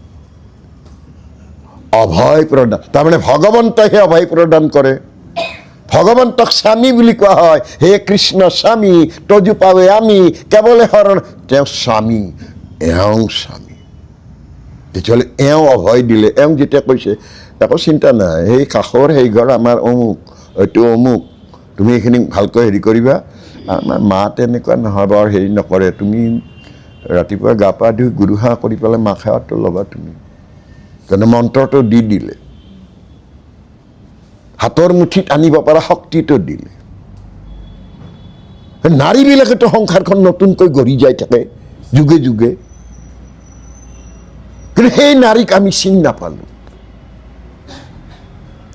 অভয় প্ৰদান, তাৰমানে ভগৱন্তইহে অভয় প্ৰদান কৰে। ভগৱন্তক স্বামী বুলি কোৱা হয়। হে কৃষ্ণ স্বামী তজু পাৱে আমি কেৱলে শৰণ, তেওঁ স্বামী, এওঁ স্বামী। তেতিয়াহ'লে এওঁ অভয় দিলে। এওঁ যেতিয়া কৈছে একো চিন্তা নাই, সেই কাষৰ সেই ঘৰ আমাৰ অমুক, এইটো অমুক, তুমি এইখিনি ভালকৈ হেৰি কৰিবা। আমাৰ মা তেনেকুৱা নহয়, বৰ হেৰি নকৰে, তুমি ৰাতিপুৱা গা পা ধুই গুৰু সেৱা কৰি পেলাই মা সেৱাটো ল'বা তুমি। তেনে মন্ত্ৰটো দি দিলে, হাতৰ মুঠিত আনিব পৰা শক্তিটো দিলে। নাৰীবিলাকেতো সংসাৰখন নতুনকৈ গঢ়ি যাই থাকে যুগে যুগে, কিন্তু সেই নাৰীক আমি চিনি নাপালো।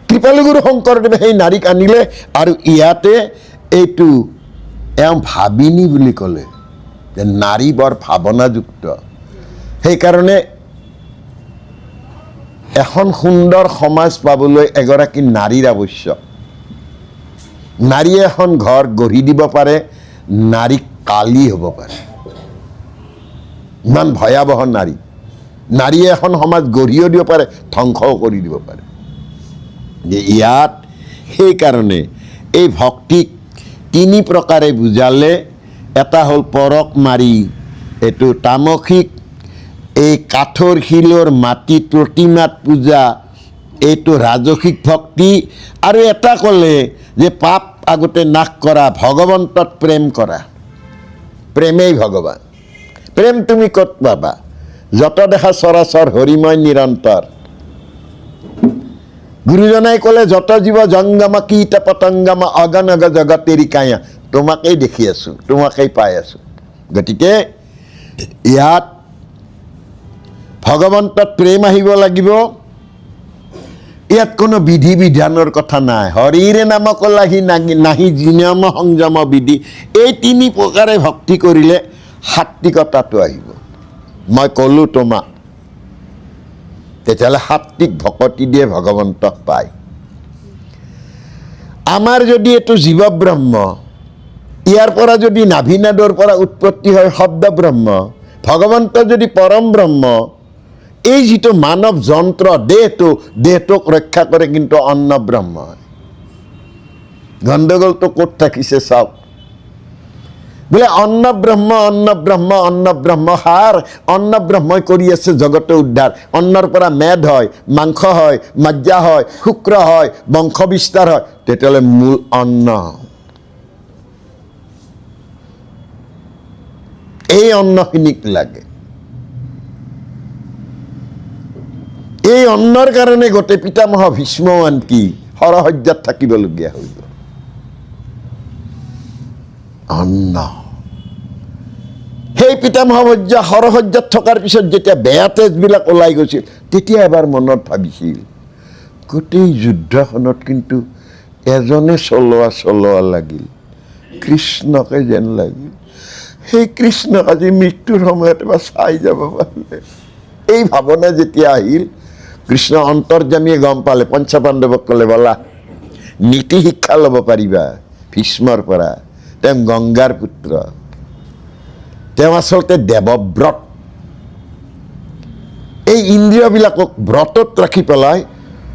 কৃপালুগুৰু শংকৰদেৱে সেই নাৰীক আনিলে আৰু ইয়াতে এইটো এওঁ ভাবিনী বুলি ক'লে যে নাৰী বৰ ভাৱনাযুক্ত। সেইকাৰণে এখন সুন্দৰ সমাজ পাবলৈ এগৰাকী নাৰীৰ আৱশ্যক। নাৰীয়ে এখন ঘৰ গঢ়ি দিব পাৰে, নাৰী কালী হ'ব পাৰে। ইমান ভয়াৱহ নাৰী। নাৰীয়ে এখন সমাজ গঢ়িও দিব পাৰে, ধ্বংসও কৰি দিব পাৰে। যে ইয়াত সেইকাৰণে এই ভক্তিক তিনি প্ৰকাৰে বুজালে। এটা হ'ল পৰক মাৰি, এইটো তামসিক, এই কাঠৰ শিলৰ মাটিত প্ৰতিমাত পূজা, এইটো ৰাজসিক ভক্তি। আৰু এটা ক'লে যে পাপ আগতে নাশ কৰা, ভগৱন্তত প্ৰেম কৰা। প্ৰেমেই ভগৱান। প্ৰেম তুমি ক'ত পাবা? যত দেখা চৰাচৰ হৰিময় নিৰন্তৰ। গুৰুজনাই ক'লে যত জীৱ জংগমা কীট পতংগমা অগণগ জগতেৰি কায়া, তোমাকেই দেখি আছো, তোমাকেই পাই আছো। গতিকে ইয়াত ভগৱন্তত প্ৰেম আহিব লাগিব। ইয়াত কোনো বিধি বিধানৰ কথা নাই। হৰিৰে নামক লাহি নাহি নিয়ম সংযম বিধি, এই তিনি প্ৰকাৰে ভক্তি কৰিলে সাত্বিকতাটো আহিব। মই ক'লো তোমাক, তেতিয়াহ'লে সাত্বিক ভকতি দিয়ে ভগৱন্তক পায়। আমাৰ যদি এইটো জীৱ ব্ৰহ্ম, ইয়াৰ পৰা যদি নাভিনাদৰ পৰা উৎপত্তি হয় শব্দ ব্ৰহ্ম, ভগৱন্ত যদি পৰম ব্ৰহ্ম, এই যিটো মানৱ যন্ত্ৰ দেহটোক ৰক্ষা কৰে কিন্তু অন্ন ব্ৰহ্ম। গণ্ডগোলটো ক'ত থাকিছে চাওক। বোলে অন্ন ব্ৰহ্ম অন্ন ব্ৰহ্ম অন্ন ব্ৰহ্ম সাৰ, অন্ন ব্ৰহ্মই কৰি আছে জগতৰ উদ্ধাৰ। অন্নৰ পৰা মেদ হয়, মাংস হয়, মজ্জা হয়, শুক্ৰ হয়, বংশ বিস্তাৰ হয়। তেতিয়াহ'লে মূল অন্ন। এই অন্নখিনিক লাগে। এই অন্নৰ কাৰণে গোটেই পিতামহ ভীষ্ম আনকি সৰসজ্জাত থাকিবলগীয়া হৈ গ'ল। অন্ন। সেই পিতামহ সৰসজ্জাত থকাৰ পিছত যেতিয়া বেয়া তেজবিলাক ওলাই গৈছিল, তেতিয়া এবাৰ মনত ভাবিছিল গোটেই যুদ্ধখনত কিন্তু এজনে চলোৱা লাগিল, কৃষ্ণকে যেন লাগিল। সেই কৃষ্ণক আজি মৃত্যুৰ সময়ত এবাৰ চাই যাব পাৰিলে। এই ভাৱনা যেতিয়া আহিল, কৃষ্ণ অন্তৰ্যামীয়ে গম পালে, পঞ্চপাণ্ডৱক ক'লে বলা নীতি শিক্ষা ল'ব পাৰিবা ভীষ্মৰ পৰা। তেওঁ গংগাৰ পুত্ৰ, তেওঁ আচলতে দেৱব্ৰত। এই ইন্দ্ৰিয়বিলাকক ব্ৰতত ৰাখি পেলাই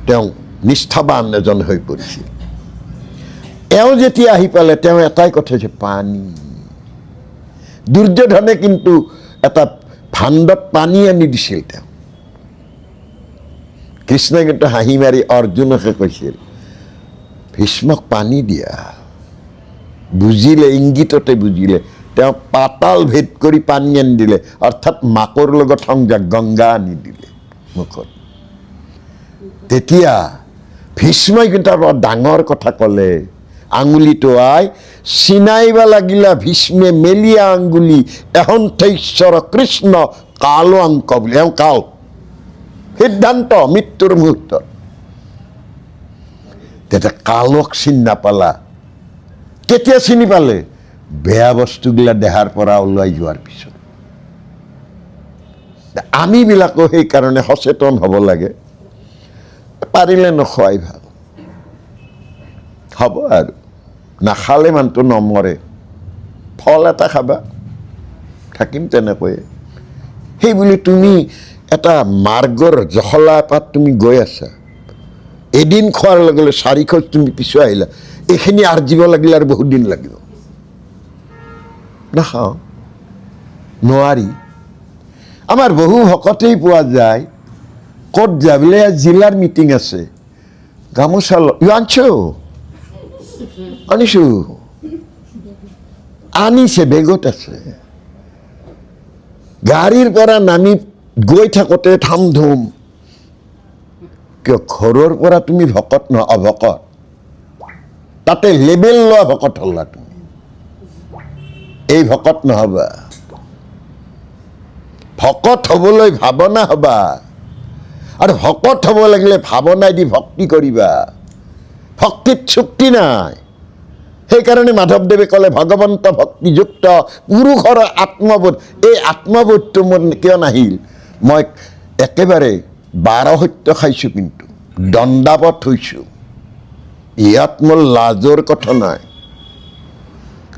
তেওঁ নিষ্ঠাবান এজন হৈ পৰিছিল। এওঁ যেতিয়া আহি পালে, তেওঁ এটাই কথা যে পানী। দুৰ্যোধনে কিন্তু এটা ভাণ্ডত পানী আনি দিছিল তেওঁ। কৃষ্ণই কিন্তু হাঁহি মাৰি অৰ্জুনকে কৈছিল ভীষ্মক পানী দিয়া। বুজিলে, ইংগিততে বুজিলে। তেওঁ পাতাল ভেদ কৰি পানী আনি দিলে, অৰ্থাৎ মাকৰ লগত সংযোগ, গংগা আনি দিলে মুখত। তেতিয়া ভীষ্মই কিন্তু বৰ ডাঙৰ কথা ক'লে, আঙুলিটো আই চিনাইব লাগিলা ভীষ্মে মেলিয়া আঙ্গুলি, এহন্থেশ্বৰ কৃষ্ণ কাল অংক বুলি। এওঁ কাল সিদ্ধান্ত মৃত্যুৰ মুহূৰ্তত। তেতিয়া কালক চিনি নাপালা। কেতিয়া চিনি পালে? বেয়া বস্তুগিলা দেহাৰ পৰা ওলাই যোৱাৰ পিছত। আমিবিলাকো সেইকাৰণে সচেতন হ'ব লাগে। পাৰিলে নোখোৱাই ভাল হ'ব আৰু। নাখালে মানুহটো নমৰে, ফল এটা খাবা, থাকিম তেনেকৈয়ে। সেইবুলি তুমি এটা মাৰ্গৰ জখলা এপাত তুমি গৈ আছা, এদিন খোৱাৰ লগে লগে 4 খোজ তুমি পিছুৱাই আহিলা, এইখিনি আৰ্জিব লাগিলে আৰু বহুত দিন লাগিব। নাখাওঁ, নোৱাৰি। আমাৰ বহু ভকতেই পোৱা যায়, ক'ত যাবলৈ জিলাৰ মিটিং আছে, গামোচা আনছো, আনিছোঁ, আনিছে, বেগত আছে। গাড়ীৰ পৰা নামি গৈ থাকোঁতে ধাম ধুম, কিয় ঘৰৰ পৰা তুমি ভকত নহয়, অভকত। তাতে লেবেল লোৱা ভকত হলা তুমি, এই ভকত নহবা। ভকত হ'বলৈ ভাৱনা হবা, আৰু ভকত হ'ব লাগিলে ভাৱনাই দি ভক্তি কৰিবা। ভক্তিত চুক্তি নাই। সেইকাৰণে মাধৱদেৱে ক'লে ভগৱন্ত ভক্তিযুক্ত পুৰুষৰ আত্মবোধ। এই আত্মবোধটো মোৰ কিয় নাহিল? মই একেবাৰে 12 সত্য খাইছোঁ, কিন্তু দণ্ডাবত হৈছোঁ। ইয়াত মোৰ লাজৰ কথা নাই।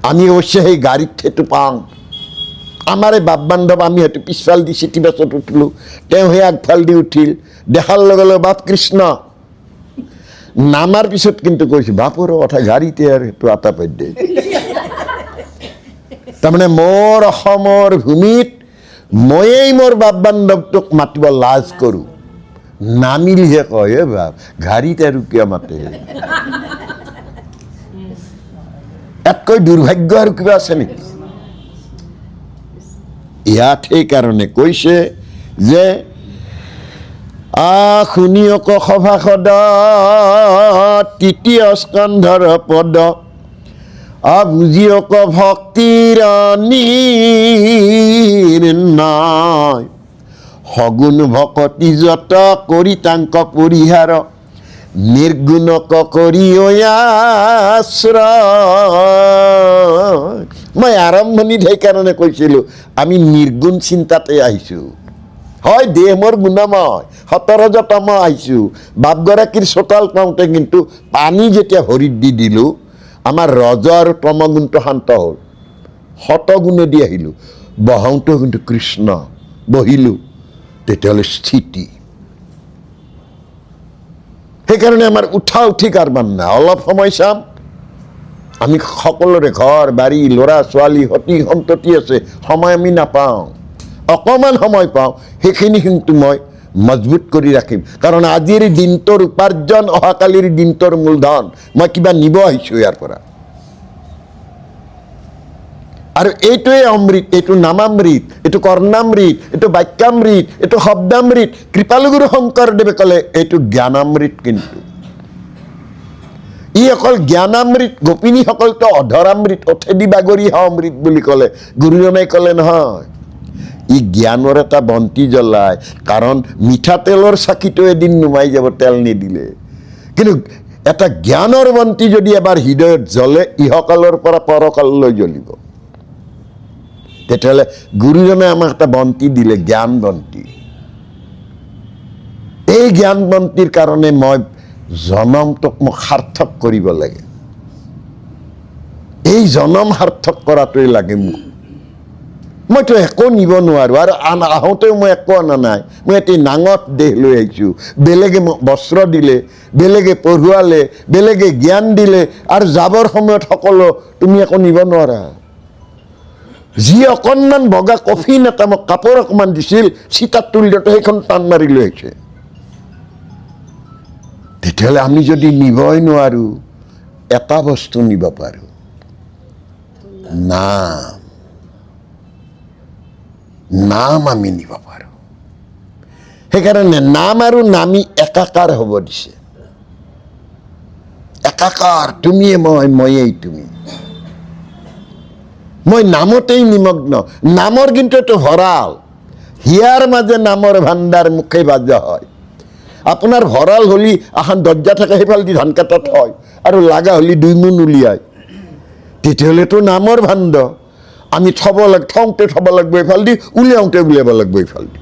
আমি অৱশ্যে সেই গাড়ীত সেইটো পাওঁ। আমাৰে বাপ বান্ধৱ, আমি হয়তো পিছফাল দি চিটি বাছত উঠিলোঁ, তেওঁ সেই আগফাল দি উঠিল, দেখাৰ লগে লগে বাপ কৃষ্ণ। নামাৰ পিছত কিন্তু কৈছোঁ, বাপৰ কথা গাড়ীতে আৰু সেইটো আটা পাদ্য। তাৰমানে মোৰ অসমৰ ভূমিত ময়েই মোৰ বাপ বান্ধৱটোক মাতিব লাজ কৰোঁ। নামিলিহে কয়, এ বাপ গাড়ীত আৰু কিয় মাতে? ইয়াতকৈ দুৰ্ভাগ্য আৰু কিবা আছে নেকি? ইয়াত সেইকাৰণে কৈছে যে শুনিয়ক সভাসদ 3 স্কন্ধৰ পদ, বুজিয়ক ভক্তিৰ নিৰ্ণয়, সগুণ ভকতি যত কৰি তাংক পৰিহাৰ, নিৰ্গুণক কৰি আশ্ৰয়। মই আৰম্ভণিত সেইকাৰণে কৈছিলোঁ আমি নিৰ্গুণ চিন্তাতে আহিছোঁ। হয়, দেহ মোৰ গুণময়, 17তম আহিছোঁ। বাপগৰাকীৰ চোতাল পাওঁতে কিন্তু পানী যেতিয়া ভৰিত দি দিলোঁ, আমাৰ ৰজ আৰু তমগুণটো শান্ত হ'ল, 100 গুণেদি আহিলোঁ। বহাওঁতেও কিন্তু কৃষ্ণ, বহিলোঁ তেতিয়াহ'লে স্থিতি। সেইকাৰণে আমাৰ উঠা উঠি কাৰবাৰ নাই। অলপ সময় চাম, আমি সকলোৰে ঘৰ বাৰী ল'ৰা ছোৱালী সতি সন্ততি আছে, সময় আমি নাপাওঁ। অকণমান সময় পাওঁ, সেইখিনি কিন্তু মই মজবুত কৰি ৰাখিম। কাৰণ আজিৰ দিনটোৰ উপাৰ্জন অহাকালিৰ দিনটোৰ মূলধন। মই কিবা নিব আহিছোঁ ইয়াৰ পৰা, আৰু এইটোৱে অমৃত, এইটো নামামৃত, এইটো কৰ্ণামৃত, এইটো বাক্যামৃত, এইটো শব্দামৃত। কৃপালুগুৰু শংকৰদেৱে ক'লে এইটো জ্ঞানামৃত। কিন্তু ই অকল জ্ঞানামৃত, গোপিনীসকলতো অধৰামৃত, অথেদি বাগৰি অমৃত বুলি ক'লে। গুৰুজনাই ক'লে নহয়, ই জ্ঞানৰ এটা বন্তি জ্বলায়। কাৰণ মিঠাতেলৰ চাকিটো এদিন নুমাই যাব তেল নিদিলে, কিন্তু এটা জ্ঞানৰ বন্তি যদি এবাৰ হৃদয়ত জ্বলে, ইহকালৰ পৰা পৰকাললৈ জ্বলিব। তেতিয়াহ'লে গুৰুজনে আমাক এটা বন্তি দিলে, জ্ঞান বন্তি। এই জ্ঞান বন্তিৰ কাৰণে মই জনমটোক মোক সাৰ্থক কৰিব লাগে। এই জনম সাৰ্থক কৰাটোৱে লাগে মোক। মইতো একো নিব নোৱাৰোঁ, আৰু আহোঁতেও মই একো অনা নাই। মই এটি নাঙত দেহ লৈ আহিছোঁ। বেলেগে মোক বস্ত্ৰ দিলে, বেলেগে পঢ়ুৱালে, বেলেগে জ্ঞান দিলে, আৰু যাবৰ সময়ত সকলো তুমি একো নিব নোৱাৰা। যি অকণমান বগা কফিন এটা মোক কাপোৰ অকণমান দিছিল, চিতাত তুলি দিওঁতে সেইখন টান মাৰি লৈ আহিছে। তেতিয়াহ'লে আমি যদি নিবই নোৱাৰোঁ, এটা বস্তু নিব পাৰোঁ, নাম। নাম আমি নিব পাৰোঁ। সেইকাৰণে নাম আৰু নামী একাকাৰ হ'ব দিছে। একাকাৰ, তুমিয়ে মই, ময়েই তুমি। মই নামতেই নিমগ্ন। নামৰ কিন্তু এইটো ভঁৰাল, হিয়াৰ মাজে নামৰ ভাণ্ডাৰ মুখে বাজা হয়। আপোনাৰ ভঁৰাল হ'লি এখন দৰ্জা থাকে, সেইফালেদি ধান কাটা থয়, আৰু লাগা হ'লি 2 মোন উলিয়ায়। তেতিয়াহ'লেতো নামৰ ভাণ্ড। আমি থ'ব লাগে, থওঁতে থ'ব লাগিব এইফালেদি, উলিয়াওঁতে উলিয়াব লাগিব এইফালেদি।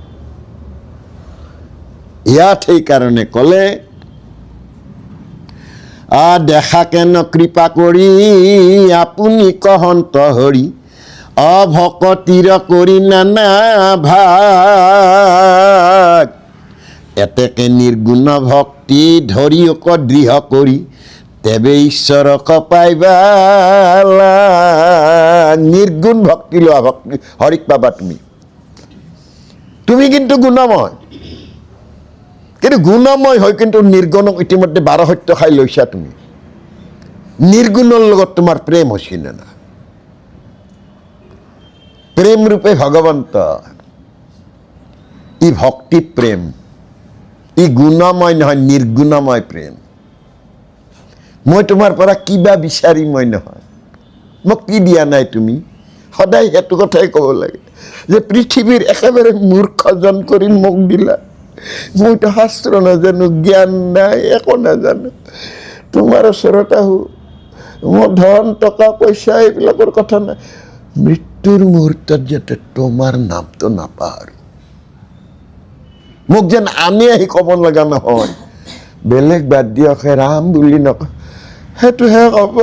ইয়াত সেইকাৰণে ক'লে দেখা কেন কৃপা কৰি আপুনি কহন্ত হৰি, অভকতিৰ কৰি নানা ভাগ এতেকে নিৰ্গুণ ভক্তি ধৰি অক দৃঢ় কৰি তেবে ঈশ্বৰক পাইবা নিৰ্গুণ ভক্তি লোৱা ভক্তি হৰিক পাবা তুমি কিন্তু গুণময় কিন্তু গুণময় হৈ কিন্তু নিৰ্গুণক ইতিমধ্যে 12 সত্য খাই লৈছা তুমি নিৰ্গুণৰ লগত তোমাৰ প্ৰেম হৈছে নে না প্ৰেম ৰূপে ভগৱন্ত ই ভক্তি প্ৰেম ই গুণময় নহয় নিৰ্গুণময় প্ৰেম মই তোমাৰ পৰা কিবা বিচাৰি মই নহয় মোক কি দিয়া নাই তুমি সদায় সেইটো কথাই ক'ব লাগে যে পৃথিৱীৰ একেবাৰে মূৰ্খজন কৰি মোক দিলা মইতো শাস্ত্ৰ নাজানো জ্ঞান নাই একো নাজানো তোমাৰ ওচৰত আহোঁ মোৰ ধন টকা পইচা এইবিলাকৰ কথা নাই মৃত্যুৰ মুহূৰ্তত যাতে তোমাৰ নামটো নাপাহৰোঁ মোক যেন আনি আহি ক'ব লগা নহয় বেলেগ বাদ দিয়ক ৰাম বুলি নকয় সেইটোহে ক'ব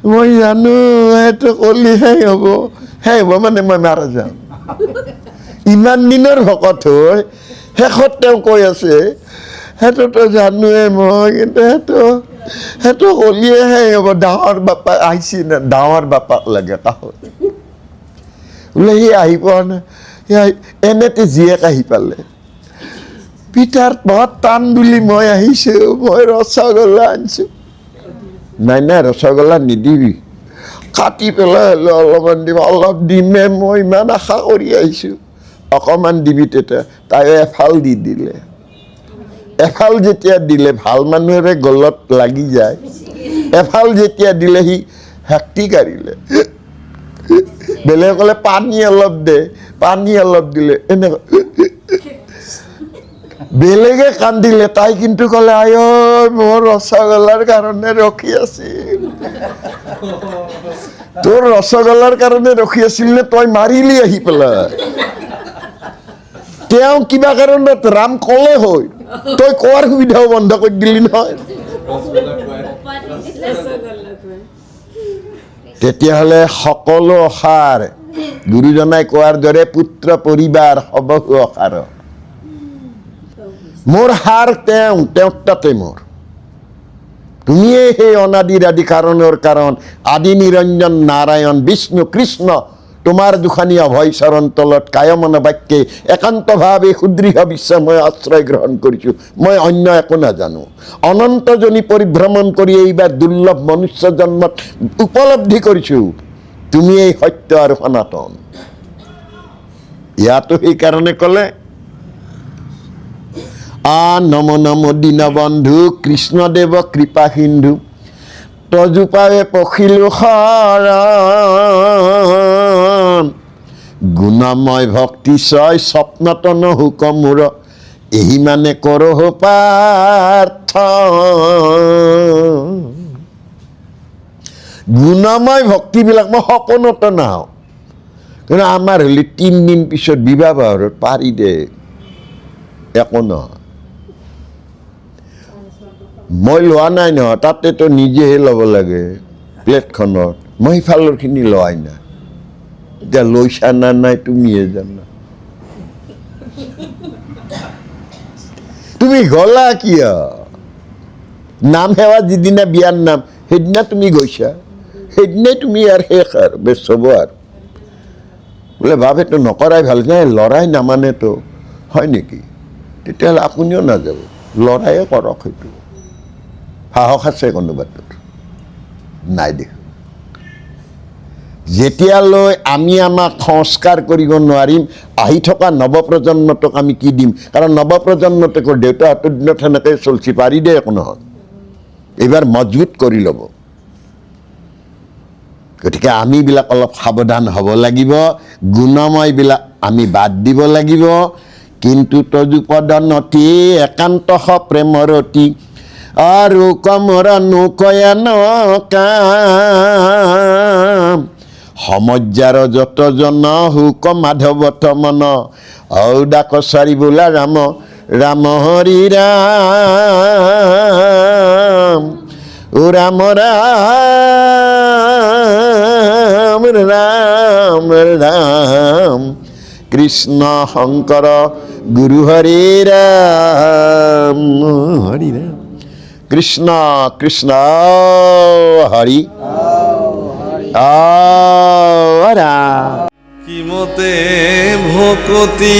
মই জানো সেইটো ক'লিহে হ'ব মানে মই মাৰা যাম ইমান দিনৰ ভকত হৈ শেষত তেওঁ কৈ আছে সেইটোতো জানোৱে মই কিন্তু সেইটো ক'লিয়েহে হ'ব ডাঙৰ বাপা আহিছে না ডাঙৰ বাপাক লাগে কাষত বোলে সি আহি পোৱা নাই এনেতে জীয়েক আহি পালে পিতাৰ বহুত টান বুলি মই আহিছোঁ মই ৰসগোল্লা আনিছোঁ নাই ৰসগোল্লা নিদিবি কাটি পেলাই হ'লেও অলপমান দিব অলপ দিমে মই ইমান আশা কৰি আহিছোঁ অকণমান দিবি তেতিয়া তাই এফাল দি দিলে এফাল যেতিয়া দিলে ভাল মানুহেৰে গলত লাগি যায় এফাল যেতিয়া দিলে সি হাতী কাঢ়িলে বেলেগে ক'লে পানী অলপ দে পানী অলপ দিলে এনেকৈ বেলেগে কান্দিলে তাই কিন্তু ক'লে আই মোৰ ৰসগোল্লাৰ কাৰণে ৰখি আছিল তোৰ ৰসগোল্লাৰ কাৰণে ৰখি আছিল নে তই মাৰিলি আহি পেলাই তেওঁ কিবা কাৰণত ৰাম ক'লে হয় তই কোৱাৰ সুবিধাও বন্ধ কৰি দিলি নহয় তেতিয়াহ'লে সকলো অসাৰ গুৰুজনাই কোৱাৰ দৰে পুত্ৰ পৰিবাৰ সবহু অসাৰ মোৰ সাৰ তেওঁ তাতে মোৰ তুমিয়ে সেই অনাদিৰ আদি কাৰণৰ কাৰণ আদি নিৰঞ্জন নাৰায়ণ বিষ্ণু কৃষ্ণ তোমাৰ দুখানি অভয় চৰণ তলত কায়মন বাক্যে একান্তভাৱে সুদৃঢ় বিশ্বাস মই আশ্ৰয় গ্ৰহণ কৰিছোঁ মই অন্য একো নাজানো অনন্তজনী পৰিভ্ৰমণ কৰি এইবাৰ দুৰ্লভ মনুষ্য জন্মত উপলব্ধি কৰিছোঁ তুমি এই সত্য আৰু সনাতন ইয়াতো সেইকাৰণে ক'লে নম নম দীনবন্ধু কৃষ্ণদেৱ কৃপা সিন্ধু তজোপাৱে পখিলো শৰণ গুণময় ভক্তি ছয় স্বপ্নতন হুকমূৰ এহি মানে কৰহ পাৰ্থ গুণময় ভক্তিবিলাক মই সপোনতো নাহোঁ কিন্তু আমাৰ হ'লে 3 দিন পিছত বিবাহ বাহৰত পাৰি দে একো নহয় মই লোৱা নাই নহয় তাতেতো নিজেহে ল'ব লাগে প্লেটখনত মই সিফালৰখিনি লোৱাই নাই এতিয়া লৈছা না নাই তুমিহে জানা তুমি গ'লা কিয় নাম সেৱা যিদিনা বিয়াৰ নাম সেইদিনা তুমি গৈছা সেইদিনাই তুমি আৰু শেষ আৰু বেছ হ'ব আৰু বোলে বাপ সেইটো নকৰাই ভাল নাই ল'ৰাই নামানেতো হয় নেকি তেতিয়াহ'লে আপুনিও নাযাব ল'ৰায়ে কৰক সেইটো সাহস আছে কোনোবাটোৰ নাই দেখ যেতিয়ালৈ আমি আমাক সংস্কাৰ কৰিব নোৱাৰিম আহি থকা নৱপ্ৰজন্মটোক আমি কি দিম কাৰণ নৱপ্ৰজন্মটোক দেউতাহঁতৰ দিনত সেনেকৈ চলছি পাৰি দে একো নহয় এইবাৰ মজবুত কৰি ল'ব গতিকে আমিবিলাক অলপ সাৱধান হ'ব লাগিব গুণময়বিলাক আমি বাদ দিব লাগিব কিন্তু তজুপদনতি একান্ত প্ৰেমৰতি আৰু কমৰনো কয়ান কাম সমজ্যাৰ যত জন হুক মাধৱত মন ঔদাক চাৰি বোলা ৰাম ৰাম হৰি ৰাম ও ৰাম ৰাম ৰাম ৰাম কৃষ্ণ শঙ্কৰ গুৰু হৰি ৰাম হৰি ৰাম কৃষ্ণ কৃষ্ণ হৰি ৰাম কি মতে ভকতি